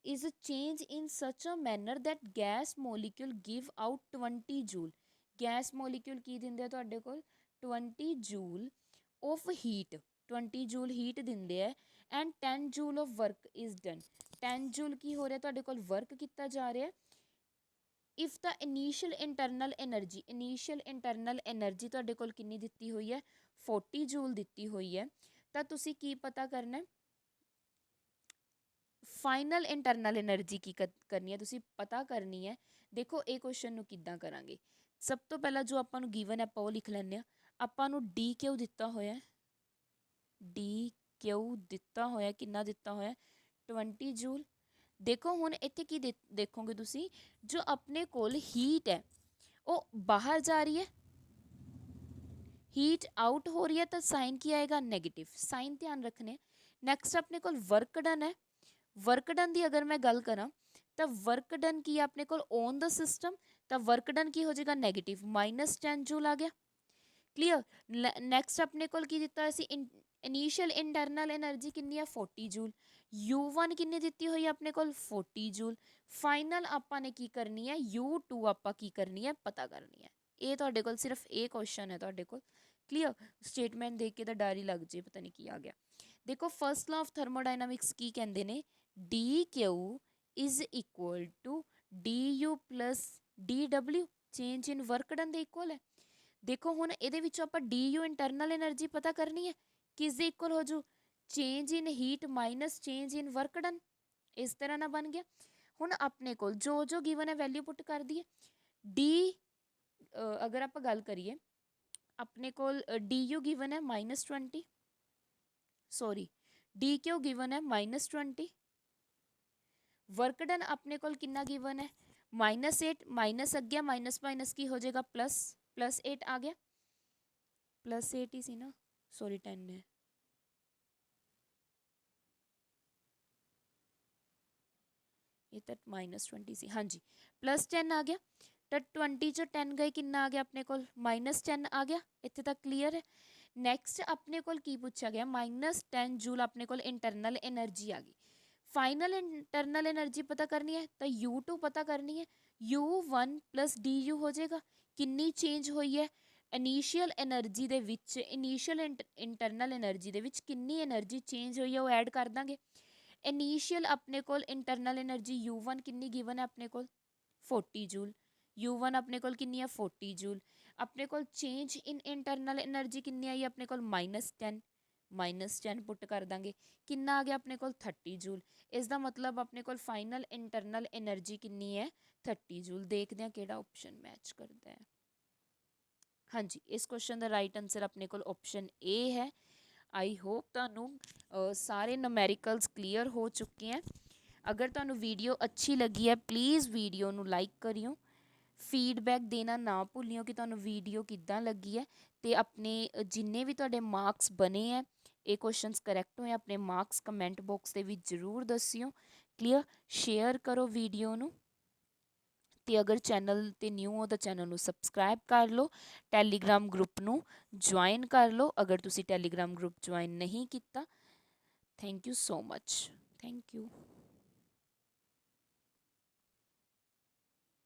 is a change in such a manner that gas molecule give out 20 joule, gas molecule ਕੀ ਦਿੰਦੇ ਆ ਤੁਹਾਡੇ ਕੋਲ 20 joule of heat 20 joule heat ਦਿੰਦੇ ਆ and 10 joule of work is done 10 joule ਕੀ ਹੋ ਰਿਹਾ ਤੁਹਾਡੇ ਕੋਲ ਵਰਕ ਕੀਤਾ ਜਾ ਰਿਹਾ if the initial internal energy ਤੁਹਾਡੇ ਕੋਲ ਕਿੰਨੀ ਦਿੱਤੀ ਹੋਈ ਹੈ 40 ਜੂਲ ਦਿੱਤੀ ਹੋਈ ਹੈ ਤਾਂ ਤੁਸੀਂ ਕੀ ਪਤਾ ਕਰਨਾ ਫਾਈਨਲ ਇੰਟਰਨਲ ਐਨਰਜੀ ਕੀ ਕਰਨੀ ਹੈ ਤੁਸੀਂ ਪਤਾ ਕਰਨੀ ਹੈ ਦੇਖੋ ਇਹ ਕੁਐਸਚਨ ਨੂੰ ਕਿੱਦਾਂ ਕਰਾਂਗੇ ਸਭ ਤੋਂ ਪਹਿਲਾਂ ਜੋ ਆਪਾਂ ਨੂੰ ਗਿਵਨ ਹੈ ਆਪਾਂ ਉਹ ਲਿਖ ਲੈਂਦੇ ਹਾਂ ਆਪਾਂ ਨੂੰ ਡੀ ਕਿਊ ਦਿੱਤਾ ਹੋਇਆ ਡੀ ਕਿਊ ਦਿੱਤਾ ਹੋਇਆ ਕਿੰਨਾ ਦਿੱਤਾ ਹੋਇਆ 20 ਜੂਲ ਦੇਖੋ ਹੁਣ ਇੱਥੇ ਕੀ ਦੇਖੋਗੇ ਤੁਸੀਂ ਜੋ ਆਪਣੇ ਕੋਲ ਹੀਟ ਹੈ ਉਹ ਬਾਹਰ ਜਾ ਰਹੀ ਹੈ ਹੀਟ ਆਊਟ ਹੋ ਰਹੀ ਹੈ ਤਾਂ ਸਾਈਨ ਕੀ ਆਏਗਾ ਨੈਗੇਟਿਵ ਸਾਈਨ ਧਿਆਨ ਰੱਖਣੇ ਨੈਕਸਟ ਆਪਣੇ ਕੋਲ ਵਰਕ ਡਨ ਹੈ ਵਰਕ ਡਨ ਦੀ ਅਗਰ ਮੈਂ ਗੱਲ ਕਰਾਂ ਤਾਂ ਵਰਕ ਡਨ ਕੀ ਹੈ ਆਪਣੇ ਕੋਲ ਔਨ ਦਾ ਸਿਸਟਮ ਤਾਂ ਵਰਕ ਡਨ ਕੀ ਹੋ ਜਾਏਗਾ ਨੈਗੇਟਿਵ -10 ਜੂਲ ਆ ਗਿਆ ਕਲੀਅਰ ਨੈਕਸਟ ਆਪਣੇ ਕੋਲ ਕੀ ਦਿੱਤਾ ਹੋਇਆ ਸੀ ਇਨੀਸ਼ੀਅਲ ਇੰਟਰਨਲ ਐਨਰਜੀ ਕਿੰਨੀ ਹੈ 40 ਜੂਲ U1 ਕਿੰਨੀ ਦਿੱਤੀ ਹੋਈ ਹੈ ਆਪਣੇ ਕੋਲ 40 ਜੂਲ ਫਾਈਨਲ ਆਪਾਂ ਨੇ ਕੀ ਕਰਨੀ ਹੈ U2 ਆਪਾਂ ਕੀ ਕਰਨੀ ਹੈ ਪਤਾ ਕਰਨੀ ਹੈ ਇਹ ਤੁਹਾਡੇ ਕੋਲ ਸਿਰਫ ਇਹ ਕੁਐਸਚਨ ਹੈ ਤੁਹਾਡੇ ਕੋਲ ਕਲੀਅਰ ਸਟੇਟਮੈਂਟ ਦੇਖ ਕੇ ਤਾਂ ਡਰ ਹੀ ਲੱਗ ਜੇ ਪਤਾ ਨਹੀਂ ਕੀ ਆ ਗਿਆ ਦੇਖੋ ਫਸਟ ਲਾਅ ਆਫ ਥਰਮੋਡਾਇਨਾਮਿਕਸ ਕੀ ਕਹਿੰਦੇ ਨੇ dq is equal to du plus dw change in work done ਦੇ ਇਕੁਅਲ ਹੈ ਦੇਖੋ ਹੁਣ ਇਹਦੇ ਵਿੱਚੋਂ ਆਪਾਂ du ਇੰਟਰਨਲ ਐਨਰਜੀ ਪਤਾ ਕਰਨੀ ਹੈ ਕਿਸ ਦੇ ਇਕੁਅਲ ਹੋ ਜੂ ਚੇਂਜ ਇਨ ਹੀਟ ਮਾਈਨਸ ਚੇਂਜ ਇਨ ਵਰਕ ਡਨ ਇਸ ਤਰ੍ਹਾਂ ਨਾਲ ਬਣ ਗਿਆ ਹੁਣ ਆਪਣੇ ਕੋਲ ਜੋ ਜੋ ਗਿਵਨ ਹੈ ਵੈਲਿਊ ਪੁੱਟ ਕਰ ਦਈਏ ਡੀ ਅਗਰ ਆਪਾਂ ਗੱਲ ਕਰੀਏ ਆਪਣੇ ਕੋਲ du ਗਿਵਨ ਹੈ -20 ਸੌਰੀ dq ਗਿਵਨ ਹੈ -20 ਵਰਕ ਡਨ ਆਪਣੇ ਕੋਲ ਕਿੰਨਾ ਗਿਵਨ ਹੈ -8 ਮਾਈਨਸ ਅੱਗੇ ਮਾਈਨਸ ਮਾਈਨਸ ਕੀ ਹੋ ਜਾਏਗਾ +8 ਆ ਗਿਆ +8 ਹੀ ਸੀ ਨਾ ਸੌਰੀ 10 ਹੈ ਇਹ ਤਾਂ -20 ਸੀ ਹਾਂਜੀ +10 ਆ ਗਿਆ ਤਾਂ 20 ਚੋਂ 10 ਗਏ ਕਿੰਨਾ ਆ ਗਿਆ ਆਪਣੇ ਕੋਲ -10 ਆ ਗਿਆ ਇੱਥੇ ਤੱਕ ਕਲੀਅਰ ਹੈ ਨੈਕਸਟ ਆਪਣੇ ਕੋਲ ਕੀ ਪੁੱਛਿਆ ਗਿਆ -10 ਜੂਲ ਆਪਣੇ ਕੋਲ ਇੰਟਰਨਲ ਐਨਰਜੀ ਆ ਗਈ ਫਾਈਨਲ ਇੰਟਰਨਲ ਐਨਰਜੀ ਪਤਾ ਕਰਨੀ ਹੈ ਤਾਂ U2 ਪਤਾ ਕਰਨੀ ਹੈ U1 + du ਹੋ ਜਾਏਗਾ ਕਿੰਨੀ ਚੇਂਜ ਹੋਈ ਹੈ ਇਨੀਸ਼ੀਅਲ ਐਨਰਜੀ ਦੇ ਵਿੱਚ ਇਨੀਸ਼ੀਅਲ ਇੰਟਰਨਲ ਐਨਰਜੀ ਦੇ ਵਿੱਚ ਕਿੰਨੀ ਐਨਰਜੀ ਚੇਂਜ ਹੋਈ ਹੈ ਉਹ ਐਡ ਕਰ ਦਾਂਗੇ ਇਨੀਸ਼ੀਅਲ ਆਪਣੇ ਕੋਲ ਇੰਟਰਨਲ ਐਨਰਜੀ U1 ਕਿੰਨੀ ਗਿਵਨ ਹੈ ਆਪਣੇ ਕੋਲ 40 ਜੂਲ U1 ਆਪਣੇ ਕੋਲ ਕਿੰਨੀ ਹੈ 40 ਜੂਲ ਆਪਣੇ ਕੋਲ ਚੇਂਜ ਇਨ ਇੰਟਰਨਲ ਐਨਰਜੀ ਕਿੰਨੀ ਆਈ ਆਪਣੇ ਕੋਲ -10 ਪੁੱਟ ਕਰ ਦਾਂਗੇ ਕਿੰਨਾ ਆ ਗਿਆ ਆਪਣੇ ਕੋਲ 30 ਜੂਲ ਇਸ ਦਾ ਮਤਲਬ ਆਪਣੇ ਕੋਲ ਫਾਈਨਲ ਇੰਟਰਨਲ ਐਨਰਜੀ ਕਿੰਨੀ ਹੈ 30 ਜੂਲ ਦੇਖਦੇ ਹਾਂ ਕਿਹੜਾ ਆਪਸ਼ਨ ਮੈਚ ਕਰਦਾ ਹੈ ਹਾਂਜੀ ਇਸ ਕੁਐਸਚਨ ਦਾ ਰਾਈਟ ਆਨਸਰ ਆਪਣੇ ਕੋਲ ਆਪਸ਼ਨ A ਹੈ ਆਈ ਹੋਪ ਤੁਹਾਨੂੰ ਸਾਰੇ ਨੂਮੈਰੀਕਲਸ ਕਲੀਅਰ ਹੋ ਚੁੱਕੇ ਹੈ ਅਗਰ ਤੁਹਾਨੂੰ ਵੀਡੀਓ ਅੱਛੀ ਲੱਗੀ ਹੈ ਪਲੀਜ਼ ਵੀਡੀਓ ਨੂੰ ਲਾਈਕ ਕਰਿਓ ਫੀਡਬੈਕ ਦੇਣਾ ਨਾ ਭੁੱਲਿਓ ਕਿ ਤੁਹਾਨੂੰ ਵੀਡੀਓ ਕਿੱਦਾਂ ਲੱਗੀ ਹੈ ਅਤੇ ਆਪਣੇ ਜਿੰਨੇ ਵੀ ਤੁਹਾਡੇ ਮਾਰਕਸ ਬਣੇ ਹੈ ਇਹ ਕੁਐਸਚਨਸ ਕਰੈਕਟ ਹੋਏ ਆਪਣੇ ਮਾਰਕਸ ਕਮੈਂਟ ਬਾਕਸ ਦੇ ਵਿੱਚ ਜ਼ਰੂਰ ਦੱਸਿਓ ਕਲੀਅਰ ਸ਼ੇਅਰ ਕਰੋ ਵੀਡੀਓ ਨੂੰ ਅਤੇ ਅਗਰ ਚੈਨਲ 'ਤੇ ਨਿਊ ਹੋ ਤਾਂ ਚੈਨਲ ਨੂੰ ਸਬਸਕ੍ਰਾਈਬ ਕਰ ਲਓ ਟੈਲੀਗ੍ਰਾਮ ਗਰੁੱਪ ਨੂੰ ਜੁਆਇਨ ਕਰ ਲਓ ਅਗਰ ਤੁਸੀਂ ਟੈਲੀਗ੍ਰਾਮ ਗਰੁੱਪ ਜੁਆਇਨ ਨਹੀਂ ਕੀਤਾ thank you so much thank you